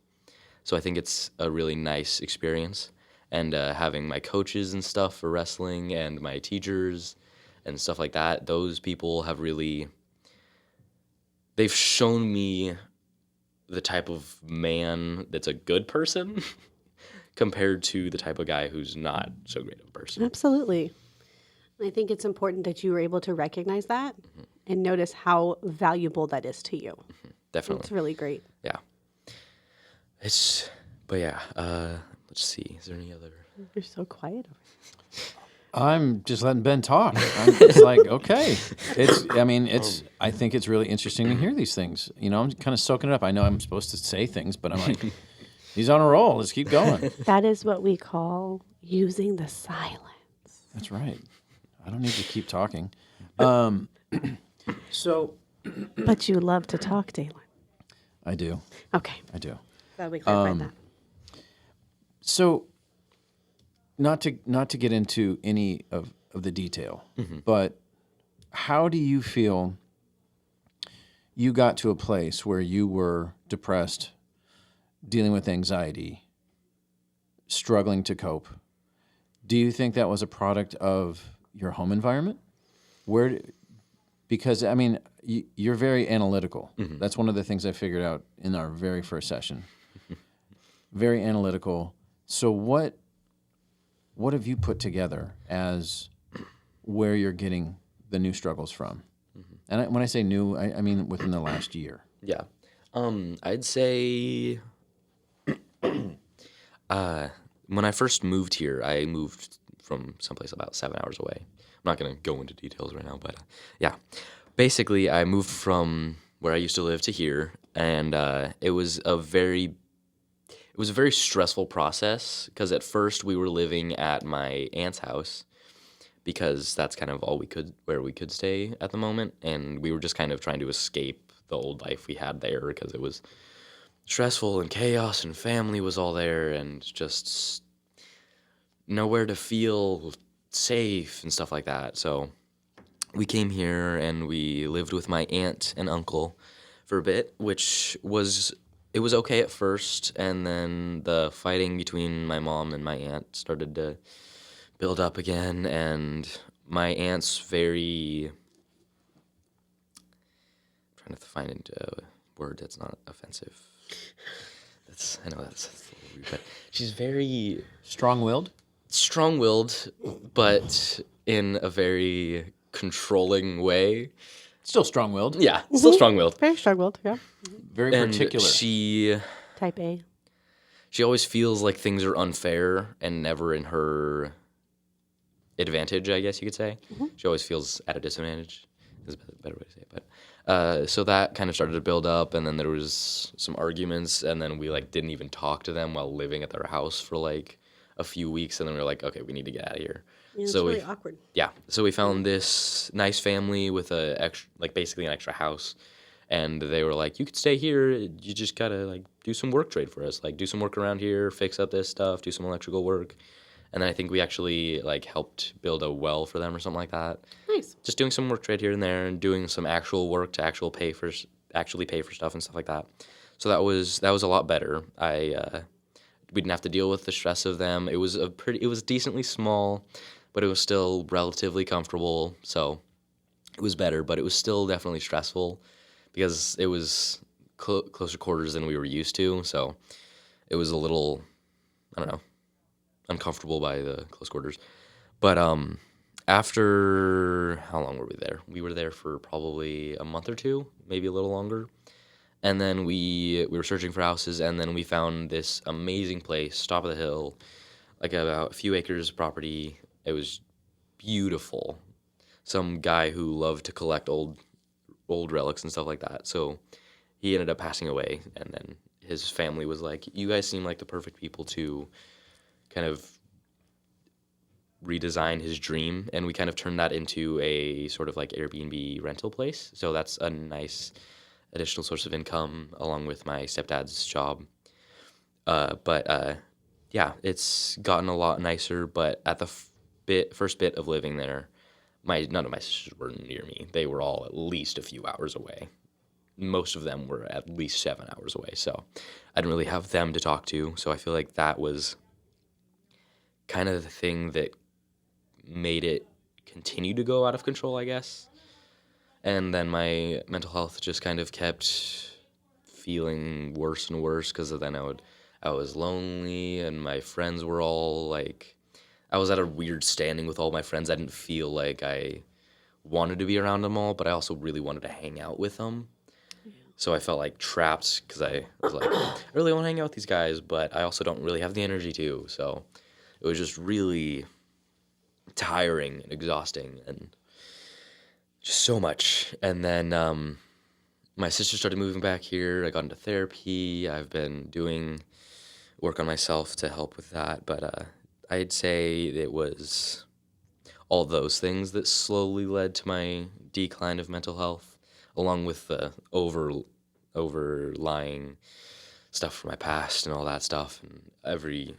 So I think it's a really nice experience. And having my coaches and stuff for wrestling and my teachers and stuff like that, those people have really, they've shown me the type of man that's a good person compared to the type of guy who's not so great of a person. Absolutely. I think it's important that you were able to recognize that and notice how valuable that is to you. Definitely. It's really great. Yeah. But yeah, let's see. Is there any other? You're so quiet. I'm just letting Ben talk. I'm just like, okay. I think it's really interesting to hear these things. You know, I'm kind of soaking it up. I know I'm supposed to say things, but I'm like, he's on a roll. Let's keep going. That is what we call using the silence. That's right. I don't need to keep talking. So But you love to talk, Dalen. I do. Okay. I do. Glad we clarified that. So, not to get into any of the detail, but how do you feel you got to a place where you were depressed, dealing with anxiety, struggling to cope? Do you think that was a product of your home environment? Because, I mean, you're very analytical. That's one of the things I figured out in our very first session. Very analytical. So what have you put together as where you're getting the new struggles from? And when I say new, I mean within the last year. Yeah. I'd say when I first moved here, I moved from someplace about 7 hours away. I'm not going to go into details right now, but yeah. Basically, I moved from where I used to live to here, and it was a very stressful process because at first we were living at my aunt's house because that's kind of where we could stay at the moment, and we were just kind of trying to escape the old life we had there because it was stressful and chaos and family was all there and just nowhere to feel safe and stuff like that. So we came here and we lived with my aunt and uncle for a bit, which was okay at first, and then the fighting between my mom and my aunt started to build up again, and my aunt's very... I'm trying to find a word that's not offensive. I know that's a little weird, but she's very... Strong-willed? Strong-willed, but in a very controlling way. Still strong-willed. Yeah, still strong-willed. Very struggled, yeah. Very And particular. Type A. She always feels like things are unfair and never in her advantage, I guess you could say. She always feels at a disadvantage, is a better way to say it. But so that kind of started to build up, and then there was some arguments, and then we didn't even talk to them while living at their house for a few weeks, and then we were like, okay, we need to get out of here. Yeah, it's So really awkward. Yeah, so we found this nice family with basically an extra house, and they were like, you could stay here, you just gotta do some work trade for us, do some work around here, fix up this stuff, do some electrical work. And then I think we actually helped build a well for them or something like that. Nice. Just doing some work trade here and there and doing some actual work to actually pay for stuff and stuff like that. So that was a lot better. We didn't have to deal with the stress of them. It was decently small, but it was still relatively comfortable. So it was better, but it was still definitely stressful because it was closer quarters than we were used to. So it was a little, I don't know, uncomfortable by the close quarters. But after, how long were we there? We were there for probably a month or two, maybe a little longer. And then we were searching for houses, and then we found this amazing place, top of the hill, about a few acres of property. It was beautiful. Some guy who loved to collect old relics and stuff like that. So he ended up passing away, and then his family was like, you guys seem like the perfect people to kind of redesign his dream, and we kind of turned that into a sort of Airbnb rental place. So that's a nice additional source of income along with my stepdad's job. But it's gotten a lot nicer, but at the first bit of living there, none of my sisters were near me. They were all at least a few hours away. Most of them were at least 7 hours away, so I didn't really have them to talk to. So I feel like that was kind of the thing that made it continue to go out of control, I guess. And then my mental health just kind of kept feeling worse and worse because then I was lonely, and my friends were all I was at a weird standing with all my friends. I didn't feel like I wanted to be around them all, but I also really wanted to hang out with them. So I felt like trapped because I was like, I really want to hang out with these guys, but I also don't really have the energy to. So it was just really tiring and exhausting and just so much. And then my sister started moving back here. I got into therapy. I've been doing work on myself to help with that. But I'd say it was all those things that slowly led to my decline of mental health, along with the overlying stuff from my past and all that stuff, and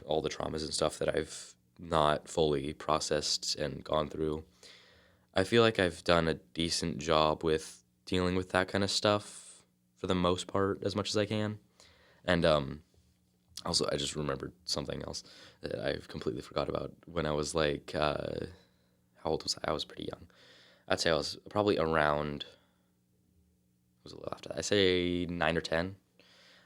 all the traumas and stuff that I've not fully processed and gone through. I feel like I've done a decent job with dealing with that kind of stuff for the most part, as much as I can. And also, I just remembered something else that I've completely forgot about. When I was like, how old was I? I was pretty young. I'd say I was probably around, it was a little after that. I'd say 9 or 10.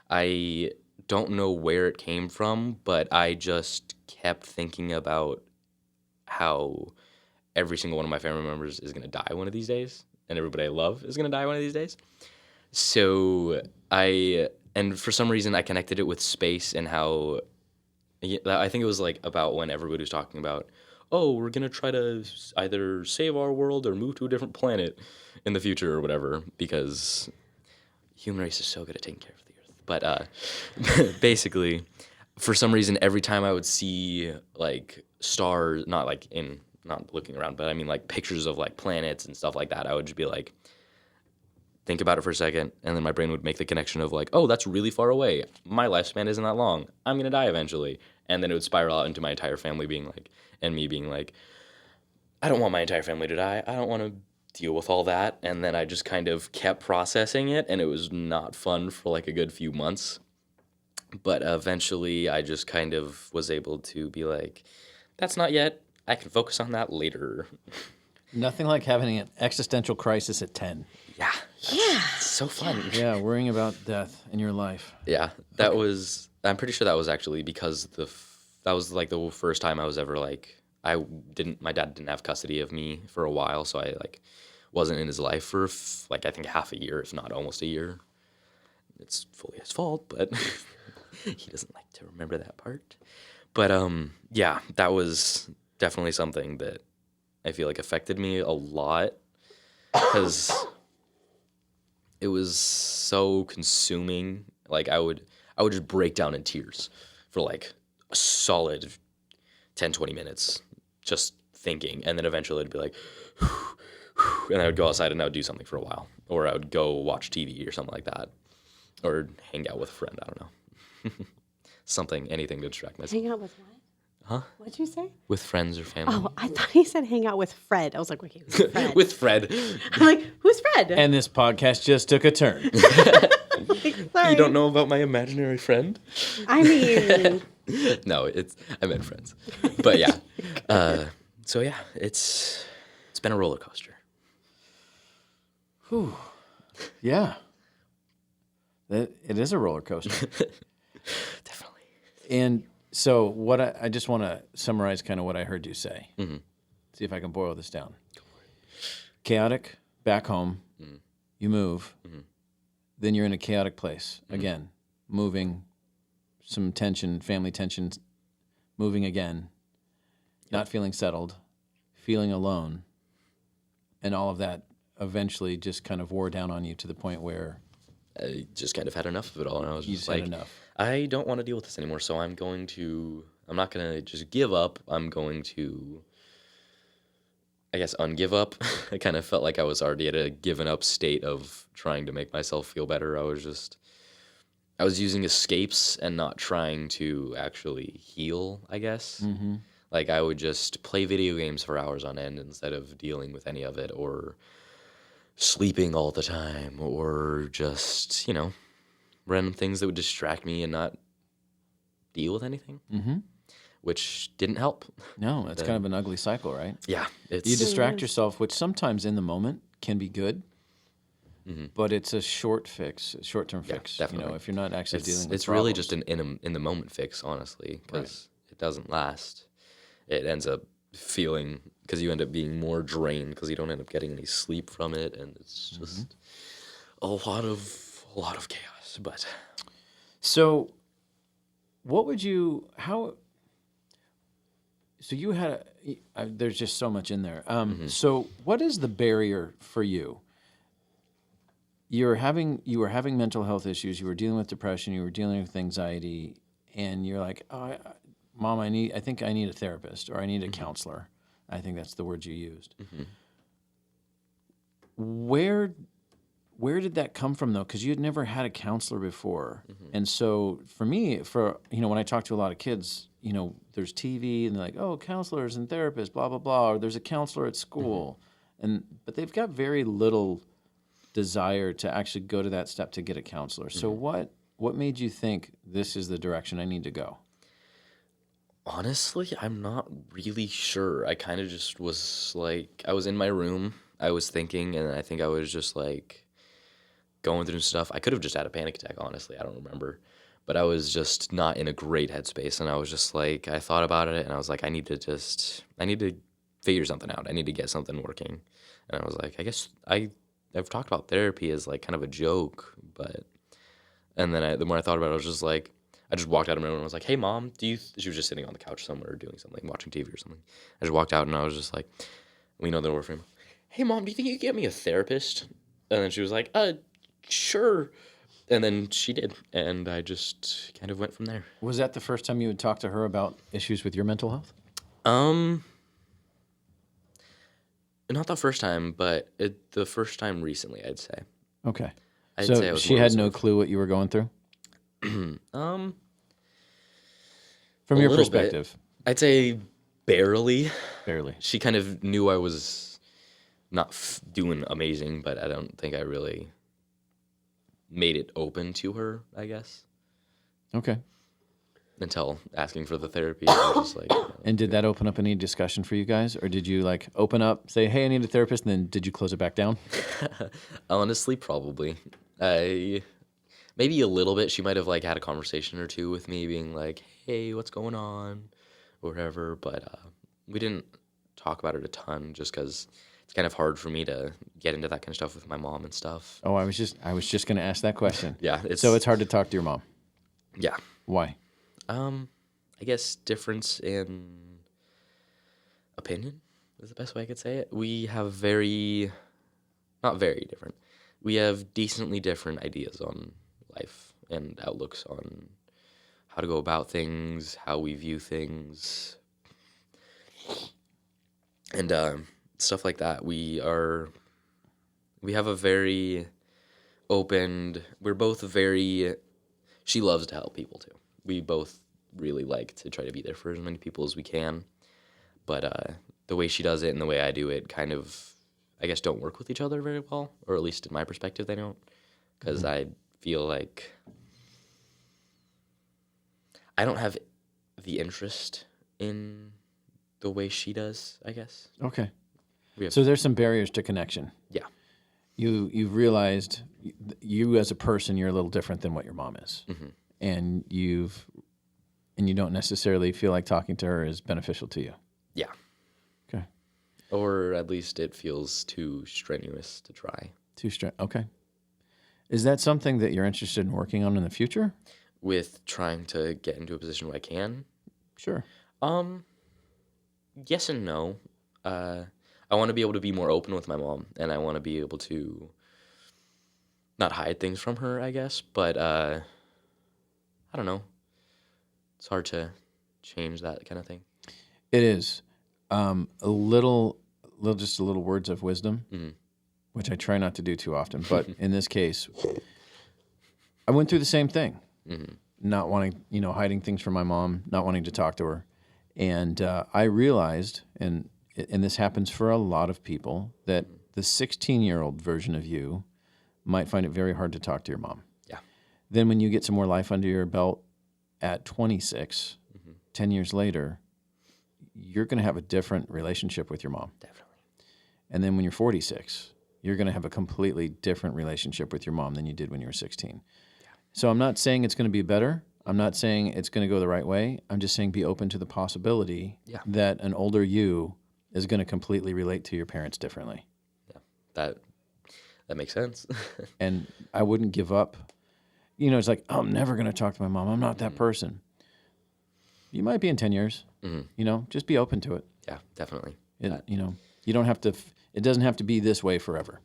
I don't know where it came from, but I just kept thinking about how every single one of my family members is going to die one of these days, and everybody I love is going to die one of these days. So and for some reason, I connected it with space and how, I think it was like about when everybody was talking about, oh, we're going to try to either save our world or move to a different planet in the future or whatever, because human race is so good at taking care of the earth. But basically, for some reason, every time I would see like stars, not looking around, but I mean like pictures of like planets and stuff like that, I would just be like, think about it for a second, and then my brain would make the connection of like, oh, that's really far away. My lifespan isn't that long. I'm going to die eventually. And then it would spiral out into my entire family being like, and me being like, I don't want my entire family to die. I don't want to deal with all that. And then I just kind of kept processing it, and it was not fun for like a good few months. But eventually I just kind of was able to be like, that's not yet. I can focus on that later. Nothing like having an existential crisis at 10. Yeah. Yeah. It's so fun. Yeah, worrying about death in your life. Yeah. That was, I'm pretty sure that was actually because that was like the first time I was ever like, my dad didn't have custody of me for a while, so I like wasn't in his life for like I think half a year, if not almost a year. It's fully his fault, but he doesn't like to remember that part. But yeah, that was definitely something that I feel like affected me a lot, because it was so consuming. Like I would just break down in tears for like a solid 10, 20 minutes just thinking, and then eventually it'd be like, and I would go outside and I would do something for a while, or I would go watch TV or something like that, or hang out with a friend. I don't know. Anything to distract myself. Hang out with what? Huh? What'd you say? With friends or family. Oh, I thought he said hang out with Fred. I was like, okay, who's Fred? With Fred. I'm like, who's Fred? And this podcast just took a turn. Sorry. You don't know about my imaginary friend? I mean, No, I meant friends. But yeah. So yeah, it's been a roller coaster. Whew. Yeah. It is a roller coaster. Definitely. And so what I just want to summarize kind of what I heard you say. Mm-hmm. See if I can boil this down. Chaotic, back home, you move, then you're in a chaotic place. Again, moving, some tension, family tension, moving again, not feeling settled, feeling alone, and all of that eventually just kind of wore down on you to the point where I just kind of had enough of it all, and I was you just had like, enough. I don't want to deal with this anymore, so I'm not going to just give up. I'm going to, I guess, ungive up. I kind of felt like I was already at a given up state of trying to make myself feel better. I was using escapes and not trying to actually heal, I guess. Mm-hmm. Like I would just play video games for hours on end instead of dealing with any of it, or sleeping all the time, or just, random things that would distract me and not deal with anything, which didn't help. No, it's kind of an ugly cycle, right? Yeah. You distract yourself, which sometimes in the moment can be good, but it's a short-term fix. Definitely. If you're not actually dealing with it's really just an in the moment fix, honestly, because it doesn't last. It ends up feeling, because you end up being more drained because you don't end up getting any sleep from it, and it's just a lot of a lot of chaos, but So, what would you? How? So you had. There's just so much in there. So, what is the barrier for you? You were having mental health issues. You were dealing with depression. You were dealing with anxiety, and you're like, "Oh, Mom, I think I need a therapist, or I need a counselor." I think that's the word you used. Where did that come from though? Because you had never had a counselor before, and so for me, when I talk to a lot of kids, there's TV and they're like, "Oh, counselors and therapists, blah blah blah," or there's a counselor at school, but they've got very little desire to actually go to that step to get a counselor. So what made you think this is the direction I need to go? honestly, I'm not really sure. I kind of just was like, I was in my room, I was thinking, and I think I was just like going through stuff. I could have just had a panic attack, honestly. I don't remember. But I was just not in a great headspace. And I was just like, I thought about it and I was like, I need to figure something out. I need to get something working. And I was like, I guess I've talked about therapy as like kind of a joke. And then the more I thought about it, I was just like, I just walked out of my room and I was like, hey, Mom, she was just sitting on the couch somewhere doing something, watching TV or something. I just walked out and I was just like, we know the door frame. Hey, Mom, do you think you could get me a therapist? And then she was like, sure. And then she did. And I just kind of went from there. Was that the first time you would talk to her about issues with your mental health? Not the first time, but the first time recently, I'd say. Okay. I'd say I So was she more had no reserved. clue what you were going through? A From your little bit. perspective? I'd say barely. Barely. She kind of knew I was not doing amazing, but I don't think I really made it open to her, I guess, Okay. until asking for the therapy. I was just like, And did that open up any discussion for you guys? Or did you like open up, say, hey, I need a therapist, and then did you close it back down? honestly, probably. Maybe a little bit. She might have like had a conversation or two with me, being like, "Hey, what's going on?" or whatever. But we didn't talk about it a ton, just because it's kind of hard for me to get into that kind of stuff with my mom and stuff. Oh, I was just going to ask that question. Yeah, So it's hard to talk to your mom. yeah. Why? I guess difference in opinion is the best way I could say it. We have not very different. We have decently different ideas on life and outlooks on how to go about things, how we view things, and stuff like that. We have a very opened. We're both very. She loves to help people too. We both really like to try to be there for as many people as we can, but the way she does it and the way I do it kind of, I guess, don't work with each other very well, or at least in my perspective, they don't, because I feel like I don't have the interest in the way she does, I guess. Okay. We have, So there's some barriers to connection. yeah, You've realized you as a person, you're a little different than what your mom is. And you don't necessarily feel like talking to her is beneficial to you. yeah. Okay. Or at least it feels too strenuous to try. Okay. Is that something that you're interested in working on in the future? With trying to get into a position where I can, Sure. yes and no. I want to be able to be more open with my mom, and I want to be able to not hide things from her, I guess. But I don't know. It's hard to change that kind of thing. It is. Just a little words of wisdom, which I try not to do too often. But in this case, I went through the same thing. Not wanting, hiding things from my mom, not wanting to talk to her. And I realized, and this happens for a lot of people, that the 16-year-old version of you might find it very hard to talk to your mom. Yeah. Then when you get some more life under your belt at 26, 10 years later, you're going to have a different relationship with your mom. Definitely. And then when you're 46, you're going to have a completely different relationship with your mom than you did when you were 16. Yeah. So I'm not saying it's going to be better. I'm not saying it's going to go the right way. I'm just saying be open to the possibility that an older you is going to completely relate to your parents differently. Yeah. That makes sense. And I wouldn't give up. You know, it's like, I'm never going to talk to my mom. I'm not that person. You might be in 10 years. You know, just be open to it. Yeah, definitely. You know, you don't have to, it doesn't have to be this way forever.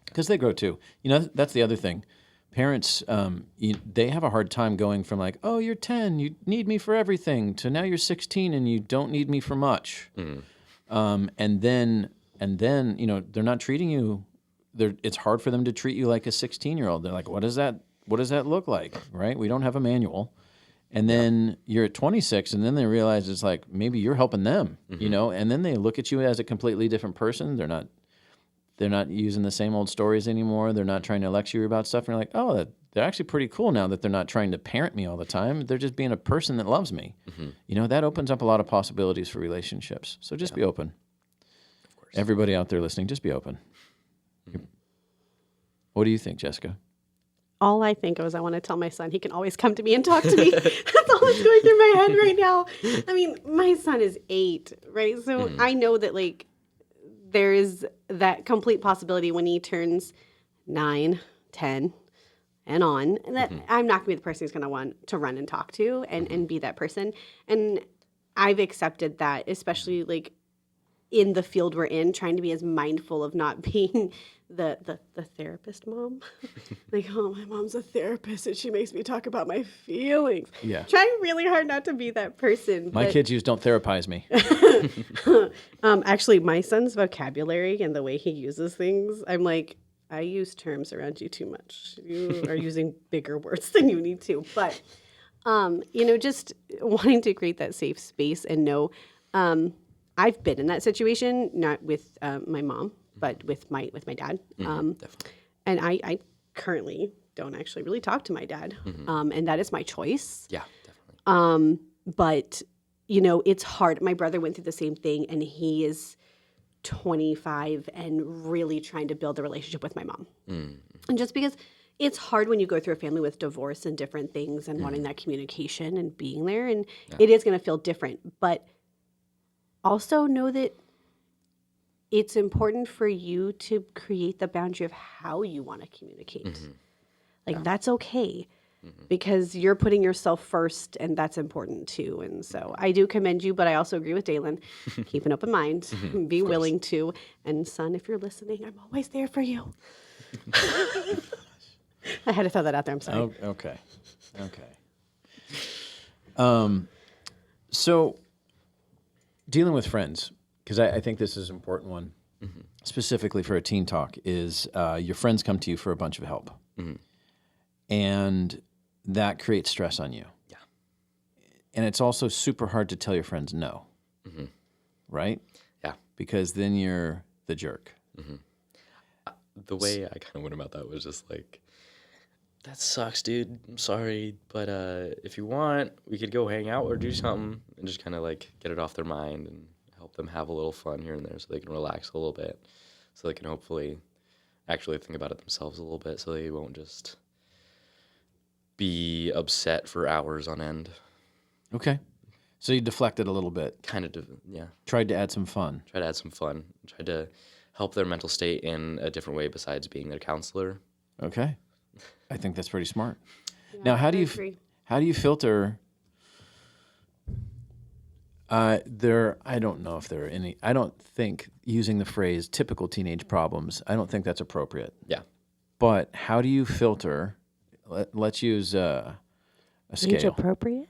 Because they grow too. You know, that's the other thing. Parents, they have a hard time going from like, oh, you're 10, you need me for everything, to now you're 16 and you don't need me for much. And then, you know, they're not treating you. It's hard for them to treat you like a 16-year-old. They're like, what does that look like, right? We don't have a manual. And then you're at 26, and then they realize it's like maybe you're helping them, you know. And then they look at you as a completely different person. They're not using the same old stories anymore. They're not trying to lecture you about stuff. And you're like, oh, they're actually pretty cool now that they're not trying to parent me all the time. They're just being a person that loves me. You know, that opens up a lot of possibilities for relationships. So just be open. Of course. Everybody out there listening, just be open. What do you think, Jessica? All I think of is I want to tell my son he can always come to me and talk to me. That's all that's going through my head right now. I mean, my son is 8, right? So I know that, like, there is that complete possibility when he turns 9, 10, and on, that I'm not going to be the person he's going to want to run and talk to and be that person. And I've accepted that, especially, like, in the field we're in, trying to be as mindful of not being the therapist mom. Like, oh, my mom's a therapist and she makes me talk about my feelings. Yeah. Trying really hard not to be that person. My kids don't therapize me. Actually, my son's vocabulary and the way he uses things, I'm like, I use terms around you too much. You are using bigger words than you need to. But, you know, just wanting to create that safe space and know, I've been in that situation, not with my mom, but with my dad. Definitely. And I currently don't actually really talk to my dad. And that is my choice. Yeah, definitely. But, you know, it's hard. My brother went through the same thing, and he is 25 and really trying to build a relationship with my mom. And just because it's hard when you go through a family with divorce and different things and wanting that communication and being there, and it is going to feel different. But also know that it's important for you to create the boundary of how you want to communicate. Like, that's okay. Because you're putting yourself first, and that's important too. And so I do commend you, but I also agree with Dalen. Keep an open mind, be willing to. And son, if you're listening, I'm always there for you. I had to throw that out there. I'm sorry. Oh, okay. So dealing with friends, because I think this is an important one, specifically for a teen talk, is your friends come to you for a bunch of help. And that creates stress on you. Yeah. And it's also super hard to tell your friends no. Right? Yeah. Because then you're the jerk. The way I kind of went about that was just like, that sucks, dude. I'm sorry. But if you want, we could go hang out or do something and just kind of like get it off their mind and help them have a little fun here and there so they can relax a little bit. So they can hopefully actually think about it themselves a little bit so they won't just be upset for hours on end. Okay. So you deflected a little bit. Kind of, yeah. Tried to add some fun. Tried to add some fun. Tried to help their mental state in a different way besides being their counselor. Okay. I think that's pretty smart. Yeah, Now, how do I you agree. filter? I don't know if there are any. I don't think using the phrase "typical teenage problems." I don't think that's appropriate. Yeah. But how do you filter? Let's use a scale. Age appropriate?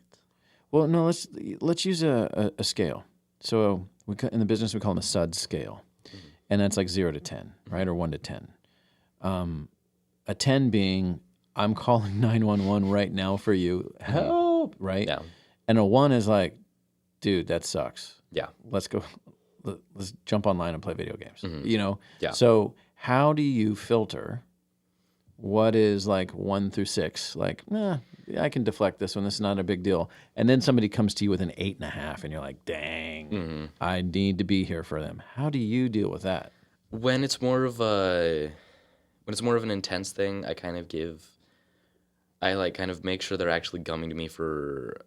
Well, no. Let's use a scale. So in the business we call them a SUD scale, and that's like 0 to 10, right, or 1 to 10. A 10 being I'm calling 911 right now for you. Help, right? Yeah. And a 1 is like, dude, that sucks. Yeah. Let's go. Let's jump online and play video games. You know. Yeah. So how do you filter? What is like 1 through 6? Like, I can deflect this one. This is not a big deal. And then somebody comes to you with an 8.5, and you're like, dang, I need to be here for them. How do you deal with that? When it's more of an intense thing, I kind of make sure they're actually coming to me for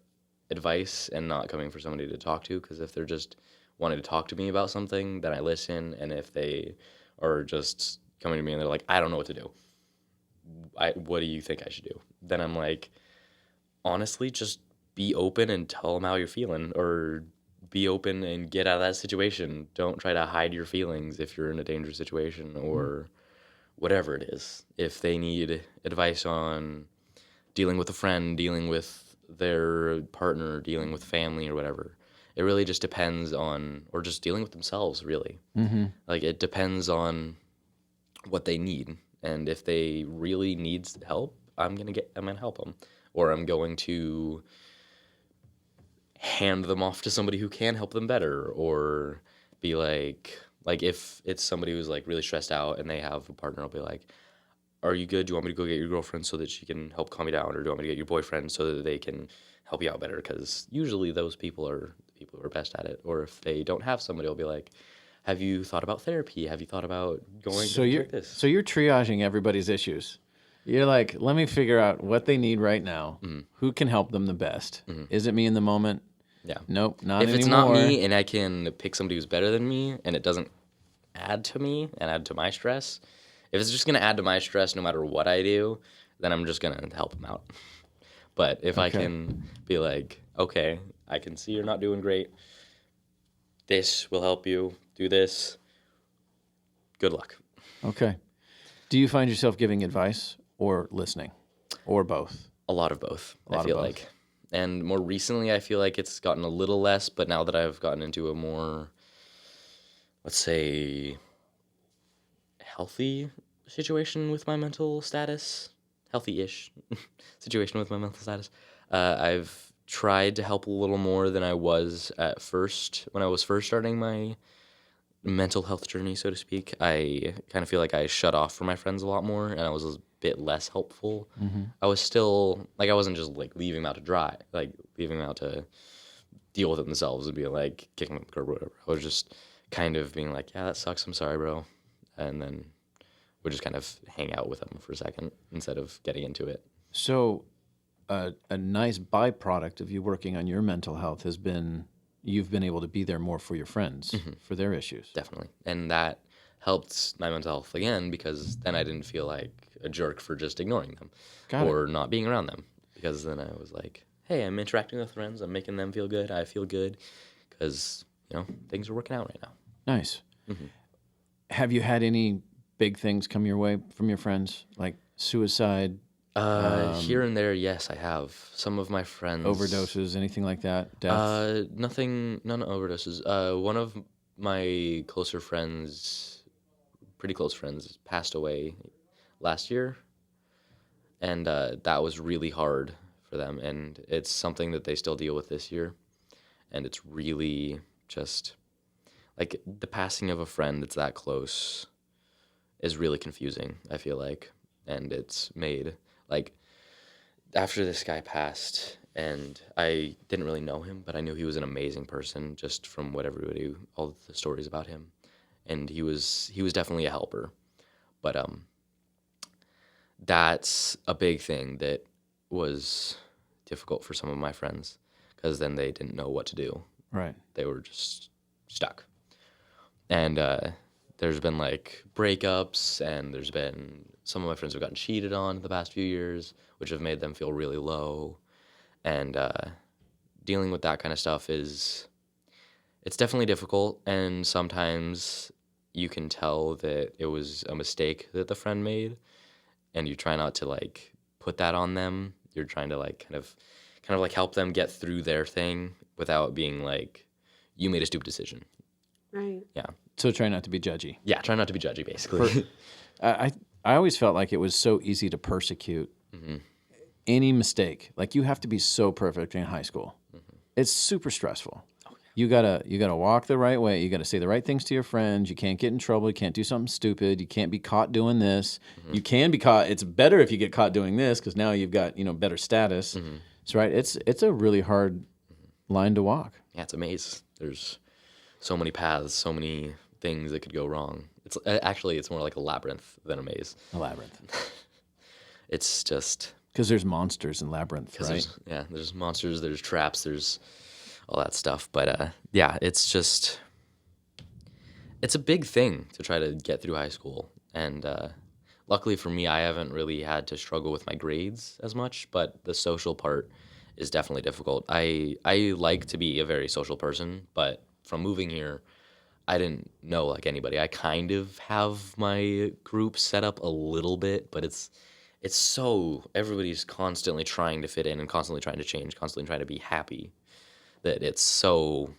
advice and not coming for somebody to talk to. Because if they're just wanting to talk to me about something, then I listen. And if they are just coming to me and they're like, I don't know what to do. What do you think I should do? Then I'm like, honestly, just be open and tell them how you're feeling, or be open and get out of that situation. Don't try to hide your feelings if you're in a dangerous situation or whatever it is. If they need advice on dealing with a friend, dealing with their partner, dealing with family or whatever, it really just depends on, or just dealing with themselves, really. Like, it depends on what they need. And if they really need help, I'm gonna help them, or I'm going to hand them off to somebody who can help them better, or be like if it's somebody who's like really stressed out and they have a partner, I'll be like, are you good? Do you want me to go get your girlfriend so that she can help calm you down, or do you want me to get your boyfriend so that they can help you out better? Because usually those people are the people who are best at it. Or if they don't have somebody, I'll be like, have you thought about therapy? Have you thought about going So to you're this? so you're triaging everybody's issues. You're like, let me figure out what they need right now. Who can help them the best? Is it me in the moment? Yeah. Nope, not If anymore. it's not me and I can pick somebody who's better than me and it doesn't add to me and add to my stress, if it's just going to add to my stress no matter what I do, then I'm just going to help them out. But if I can be like, okay, I can see you're not doing great. This will help you. Do this. Good luck. Okay. Do you find yourself giving advice or listening, or both? A lot of both, lot I of feel both. like. And more recently, I feel like it's gotten a little less, but now that I've gotten into a more, let's say, healthy situation with my mental status, healthy-ish situation with my mental status, I've tried to help a little more than I was at first. When I was first starting my mental health journey, so to speak, I kind of feel like I shut off from my friends a lot more, and I was a bit less helpful. I was still, like, I wasn't just, like, leaving them out to dry, like, leaving them out to deal with it themselves and be, like, kicking them or whatever. I was just kind of being like, yeah, that sucks, I'm sorry, bro. And then would just kind of hang out with them for a second instead of getting into it. So, a nice byproduct of you working on your mental health has been you've been able to be there more for your friends for their issues. Definitely. And that helped my mental health again, because then I didn't feel like a jerk for just ignoring them or not being around them. Because then I was like, hey, I'm interacting with friends. I'm making them feel good. I feel good because, things are working out right now. Nice. Have you had any big things come your way from your friends, like suicide, Here and there, yes, I have. Some of my friends... overdoses, anything like that? Deaths? None overdoses. One of my closer friends, pretty close friends, passed away last year. And that was really hard for them. And it's something that they still deal with this year. And it's really just... like, the passing of a friend that's that close is really confusing, I feel like. And it's made... like, after this guy passed, and I didn't really know him, but I knew he was an amazing person just from what everybody, all the stories about him. And he was definitely a helper. But that's a big thing that was difficult for some of my friends, because then they didn't know what to do. Right. They were just stuck. And there's been, like, breakups, and there's been... some of my friends have gotten cheated on in the past few years, which have made them feel really low. And dealing with that kind of stuff it's definitely difficult. And sometimes you can tell that it was a mistake that the friend made, and you try not to, like, put that on them. You're trying to, like, kind of like help them get through their thing without being like, you made a stupid decision. Right. Yeah. So try not to be judgy. Yeah, try not to be judgy, basically. I always felt like it was so easy to persecute any mistake. Like, you have to be so perfect in high school. It's super stressful. Oh, yeah. You gotta walk the right way. You gotta say the right things to your friends. You can't get in trouble. You can't do something stupid. You can't be caught doing this. You can be caught. It's better if you get caught doing this, because now you've got better status. That's right. It's a really hard line to walk. Yeah, it's a maze. There's so many paths, so many things that could go wrong. It's more like a labyrinth than a maze. A labyrinth. It's just... because there's monsters in labyrinth, right? There's monsters, there's traps, there's all that stuff. But yeah, it's a big thing to try to get through high school. And luckily for me, I haven't really had to struggle with my grades as much, but the social part is definitely difficult. I like to be a very social person, but from moving here, I didn't know like anybody. I kind of have my group set up a little bit, but it's so everybody's constantly trying to fit in and constantly trying to change, constantly trying to be happy that it's so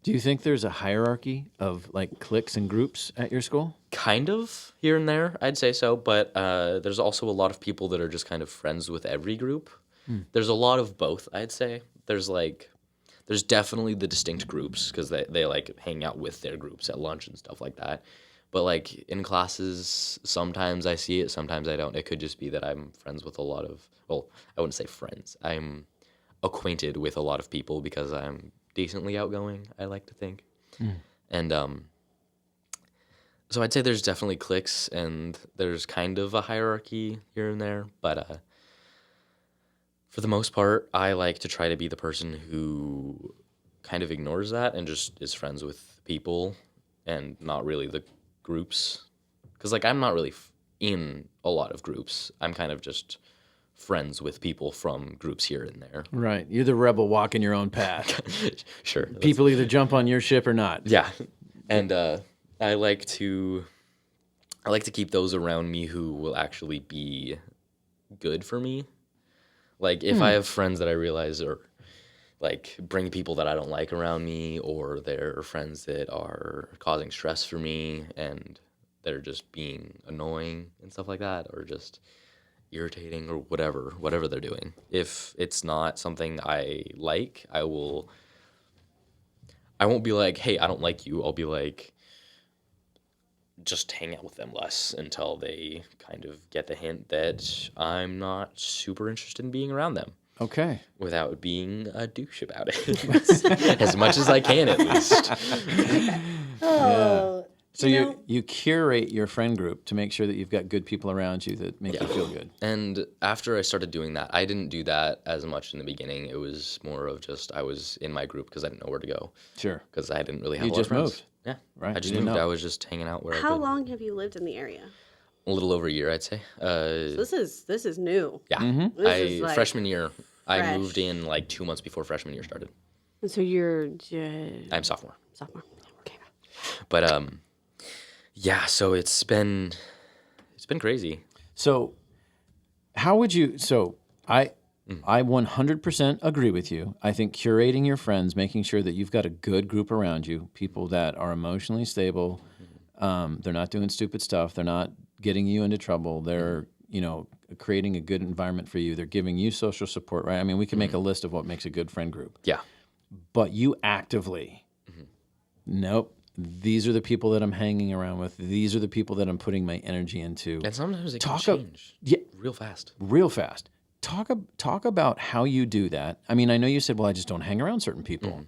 Do you think there's a hierarchy of like cliques and groups at your school? kind of here and there, I'd say so, but there's also a lot of people that are just kind of friends with every group. There's a lot of both, I'd say. There's definitely the distinct groups because they like hang out with their groups at lunch and stuff like that. But like in classes, sometimes I see it, sometimes I don't. It could just be that I'm friends with a lot of, well, I wouldn't say friends. I'm acquainted with a lot of people because I'm decently outgoing, I like to think. And so I'd say there's definitely cliques and there's kind of a hierarchy here and there, but for the most part, I like to try to be the person who kind of ignores that and just is friends with people and not really the groups. Because, like, I'm not really in a lot of groups. I'm kind of just friends with people from groups here and there. Right. You're the rebel walking your own path. Sure. People either jump on your ship or not. Yeah. And I like to keep those around me who will actually be good for me. Like, if I have friends that I realize are, like, bring people that I don't like around me, or they're friends that are causing stress for me, and they're just being annoying and stuff like that, or just irritating, or whatever they're doing. If it's not something I like, I won't be like, hey, I don't like you. I'll be like, just hang out with them less until they kind of get the hint that I'm not super interested in being around them Okay. without being a douche about it. As much as I can, at least. Oh, So you curate your friend group to make sure that you've got good people around you that make you feel good. And after I started doing that, I didn't do that as much in the beginning. It was more of just I was in my group because I didn't know where to go. Sure. Because I didn't really have You a lot of just friends. moved. Yeah. Right, I you just didn't moved. know. I was just hanging out where I how could. long have you lived in the area? A little over a year, I'd say. This is new. Yeah. This is like freshman year, I fresh. moved in like 2 months before freshman year started. And so you're I'm sophomore. sophomore. Okay. But yeah, so it's been crazy. So how would you I 100% agree with you. I think curating your friends, making sure that you've got a good group around you, people that are emotionally stable, they're not doing stupid stuff, they're not getting you into trouble, they're, creating a good environment for you, they're giving you social support, right? I mean, we can make a list of what makes a good friend group. Yeah. But you actively, nope, these are the people that I'm hanging around with. These are the people that I'm putting my energy into. And sometimes it can Talk up- change Yeah, real fast. real fast. Talk about how you do that. I mean, I know you said, well, I just don't hang around certain people.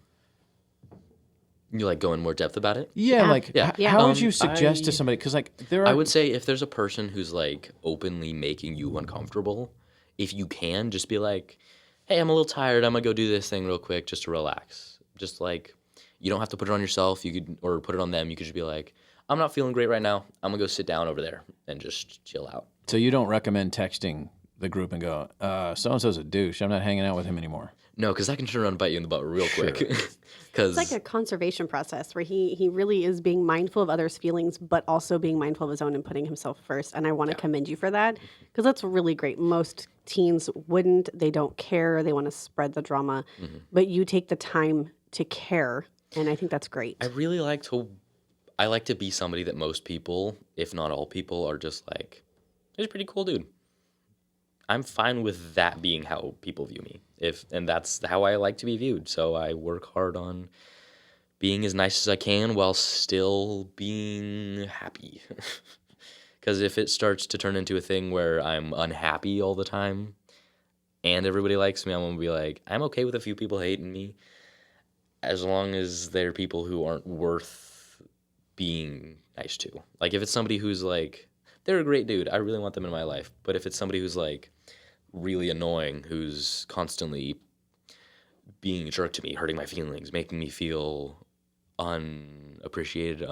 You like go in more depth about it? Yeah, like Yeah. how would you suggest to somebody? Because like there are, I would say if there's a person who's like openly making you uncomfortable, if you can, just be like, hey, I'm a little tired. I'm gonna go do this thing real quick just to relax. Just like, you don't have to put it on yourself. You could, or put it on them. You could just be like, I'm not feeling great right now. I'm gonna go sit down over there and just chill out. so you don't recommend texting the group and go, so and so's a douche. I'm not hanging out with him anymore. No, because that can turn around and bite you in the butt real quick. Because It's like a conservation process where he really is being mindful of others' feelings, but also being mindful of his own and putting himself first. And I want to commend you for that because that's really great. Most teens wouldn't. They don't care. They want to spread the drama. But you take the time to care. And I think that's great. I like to be somebody that most people, if not all people, are just like, he's a pretty cool dude. I'm fine with that being how people view me. And that's how I like to be viewed. So I work hard on being as nice as I can while still being happy. Because if it starts to turn into a thing where I'm unhappy all the time and everybody likes me, I'm going to be like, I'm okay with a few people hating me as long as they're people who aren't worth being nice to. Like if it's somebody who's like, they're a great dude, I really want them in my life. But if it's somebody who's like really annoying, who's constantly being a jerk to me, hurting my feelings, making me feel unappreciated,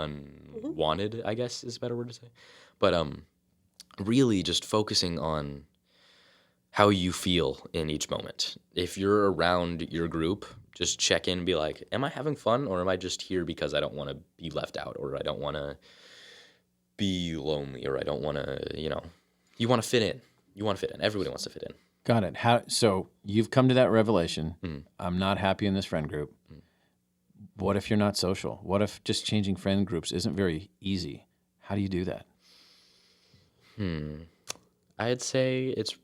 wanted, I guess is a better word to say. But really just focusing on how you feel in each moment. If you're around your group, just check in and be like, am I having fun, or am I just here because I don't want to be left out, or I don't want to be lonely, or I don't want to, you want to fit in. You want to fit in. Everybody wants to fit in. Got it. So you've come to that revelation. I'm not happy in this friend group. What if you're not social? What if just changing friend groups isn't very easy? How do you do that? I'd say it's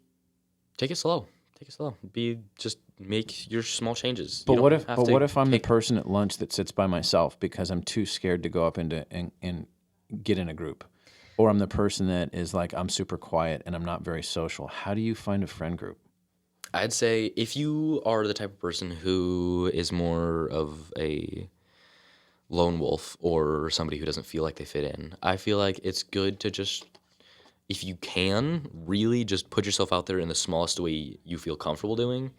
take it slow. Take it slow. Just make your small changes. But what if I'm the person at lunch that sits by myself because I'm too scared to go up and get in a group? Or I'm the person that is like, I'm super quiet and I'm not very social. How do you find a friend group? I'd say if you are the type of person who is more of a lone wolf or somebody who doesn't feel like they fit in, I feel like it's good to just, if you can, really just put yourself out there in the smallest way you feel comfortable doing,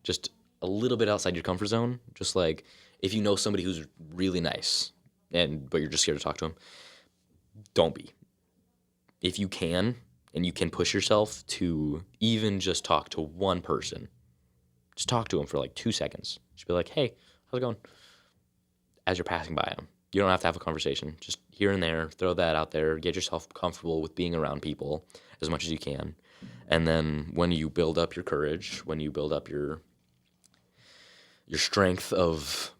just a little bit outside your comfort zone. Just like if you know somebody who's really nice but you're just scared to talk to them, don't be. If you can, and you can push yourself to even just talk to one person, just talk to them for like 2 seconds. Just be like, hey, how's it going? As you're passing by them. You don't have to have a conversation. Just here and there, throw that out there. Get yourself comfortable with being around people as much as you can. And then when you build up your courage, when you build up your strength of,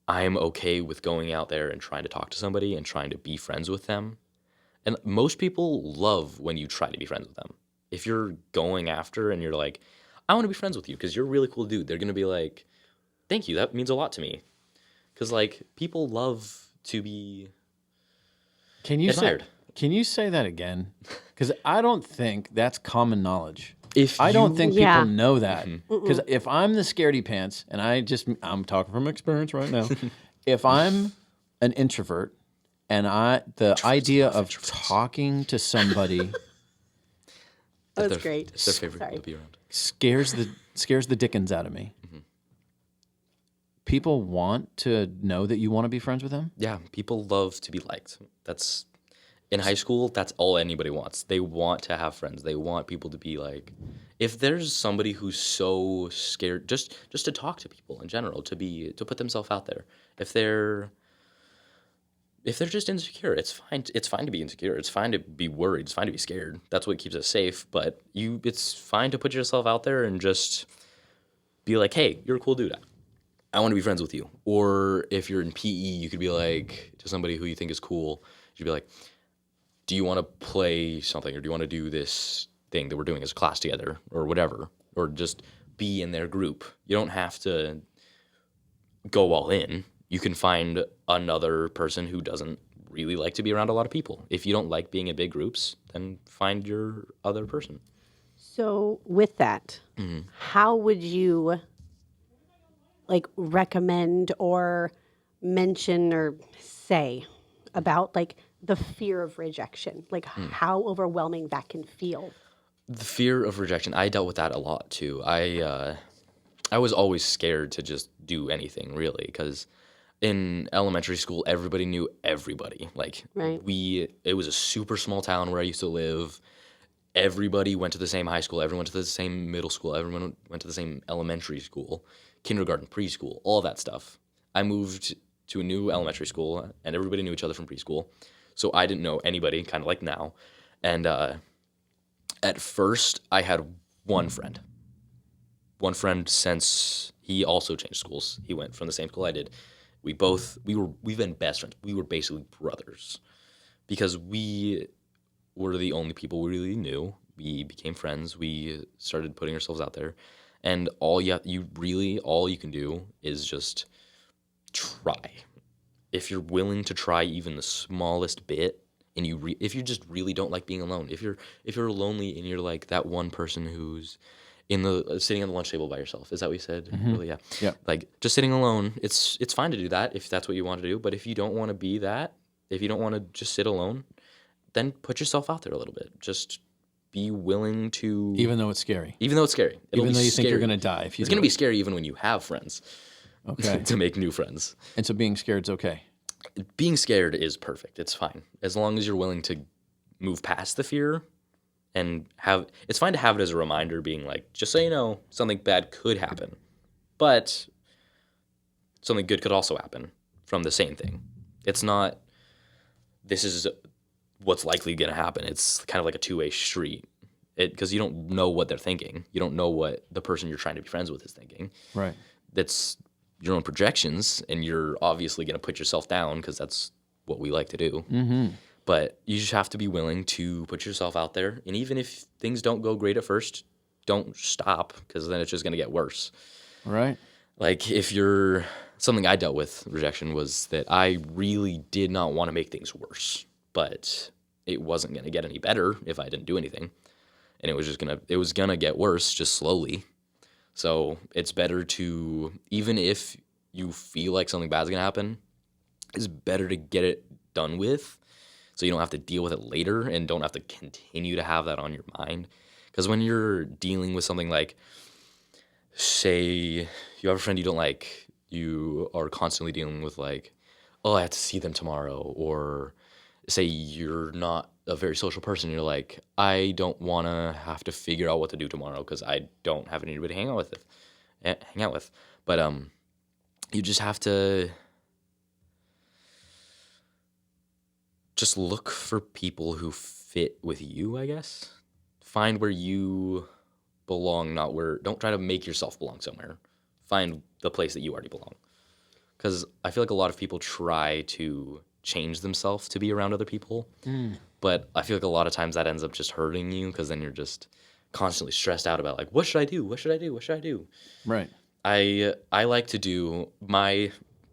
I'm okay with going out there and trying to talk to somebody and trying to be friends with them. And most people love when you try to be friends with them. If you're going after and you're like, I want to be friends with you because you're a really cool dude, they're going to be like, thank you, that means a lot to me. Because, like, people love to be admired. Can you say that again? Because I don't think that's common knowledge. I don't think people know that. Because if I'm the scaredy pants, and I'm talking from experience right now, if I'm an introvert, and the idea of talking to somebody That's great. It's their favorite people to be around. scares the dickens out of me. People want to know that you want to be friends with them? Yeah, people love to be liked. That's in high school, that's all anybody wants. They want to have friends. They want people to be like, if there's somebody who's so scared just to talk to people in general, to put themselves out there. If they're just insecure, it's fine. It's fine to be insecure. It's fine to be worried. It's fine to be scared. That's what keeps us safe. But it's fine to put yourself out there and just be like, hey, you're a cool dude. I want to be friends with you. Or if you're in PE, you could be like, to somebody who you think is cool, you'd be like, do you want to play something? Or do you want to do this thing that we're doing as a class together? Or whatever. Or just be in their group. You don't have to go all in. You can find another person who doesn't really like to be around a lot of people. If you don't like being in big groups, then find your other person. So with that, how would you recommend or mention or say about the fear of rejection, how overwhelming that can feel? The fear of rejection, I dealt with that a lot too. I was always scared to just do anything really, because in elementary school, everybody knew everybody. Right. It was a super small town where I used to live. Everybody went to the same high school. Everyone went to the same middle school. Everyone went to the same elementary school, kindergarten, preschool, all that stuff. I moved to a new elementary school, and everybody knew each other from preschool. So I didn't know anybody, kind of like now. And at first, I had one friend. One friend since he also changed schools. He went from the same school I did. We've been best friends. We were basically brothers because we were the only people we really knew. We became friends. We started putting ourselves out there, and all you can do is just try. If you're willing to try even the smallest bit, and if you just really don't like being alone, if you're lonely and you're like that one person who's sitting on the lunch table by yourself. Is that what you said? Really, yeah. Yeah. Like just sitting alone. It's fine to do that if that's what you want to do. But if you don't want to be that, if you don't want to just sit alone, then put yourself out there a little bit. Just be willing to. Even though it's scary. Even though it's scary. Even though you think you're going to die. If you it's going to be scary even when you have friends. Okay. To make new friends. And so being scared's okay. being scared is perfect. It's fine. As long as you're willing to move past the fear and it's fine to have it as a reminder, being like, just so you know, something bad could happen, but something good could also happen from the same thing. It's not, this is what's likely going to happen. It's kind of like a two-way street, because you don't know what they're thinking. You don't know what the person you're trying to be friends with is thinking. Right. That's your own projections, and you're obviously going to put yourself down because that's what we like to do. Mm-hmm. But you just have to be willing to put yourself out there. And even if things don't go great at first, don't stop, because then it's just going to get worse. Right. Like something I dealt with rejection was that I really did not want to make things worse, but it wasn't going to get any better if I didn't do anything. And it was going to get worse just slowly. So it's better to, even if you feel like something bad's going to happen, it's better to get it done with so you don't have to deal with it later and don't have to continue to have that on your mind. Because when you're dealing with something like, say, you have a friend you don't like, you are constantly dealing with like, oh, I have to see them tomorrow. Or say you're not a very social person, you're like, I don't want to have to figure out what to do tomorrow because I don't have anybody to hang out with. But you just have to just look for people who fit with you, I guess. Find where you belong, don't try to make yourself belong somewhere. Find the place that you already belong. Because I feel like a lot of people try to change themselves to be around other people. But I feel like a lot of times that ends up just hurting you, because then you're just constantly stressed out about like, what should I do? What should I do? What should I do? Right. I like to do, my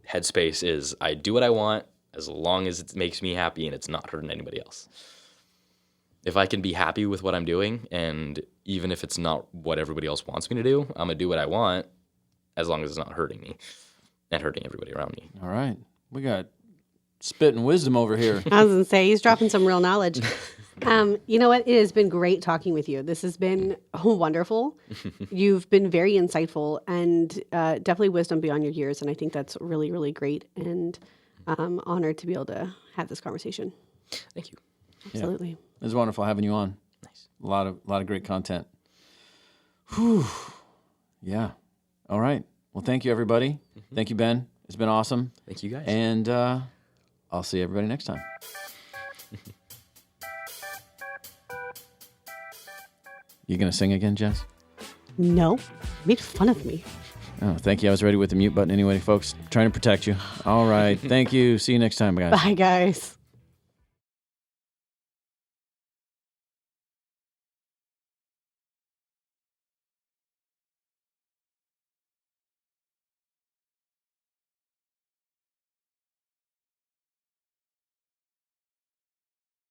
headspace is I do what I want as long as it makes me happy and it's not hurting anybody else. If I can be happy with what I'm doing, and even if it's not what everybody else wants me to do, I'm going to do what I want as long as it's not hurting me and hurting everybody around me. All right. We got spitting wisdom over here. I was going to say, he's dropping some real knowledge. You know what? It has been great talking with you. This has been wonderful. You've been very insightful and definitely wisdom beyond your years. And I think that's really, really great. And I'm honored to be able to have this conversation. Thank you. Absolutely. Yeah. It was wonderful having you on. Nice. A lot of great content. Whew. Yeah. All right. Well, thank you, everybody. Thank you, Ben. It's been awesome. Thank you, guys. And I'll see everybody next time. You going to sing again, Jess? No. You made fun of me. Oh, thank you. I was ready with the mute button anyway, folks. Trying to protect you. All right. Thank you. See you next time, guys. Bye, guys.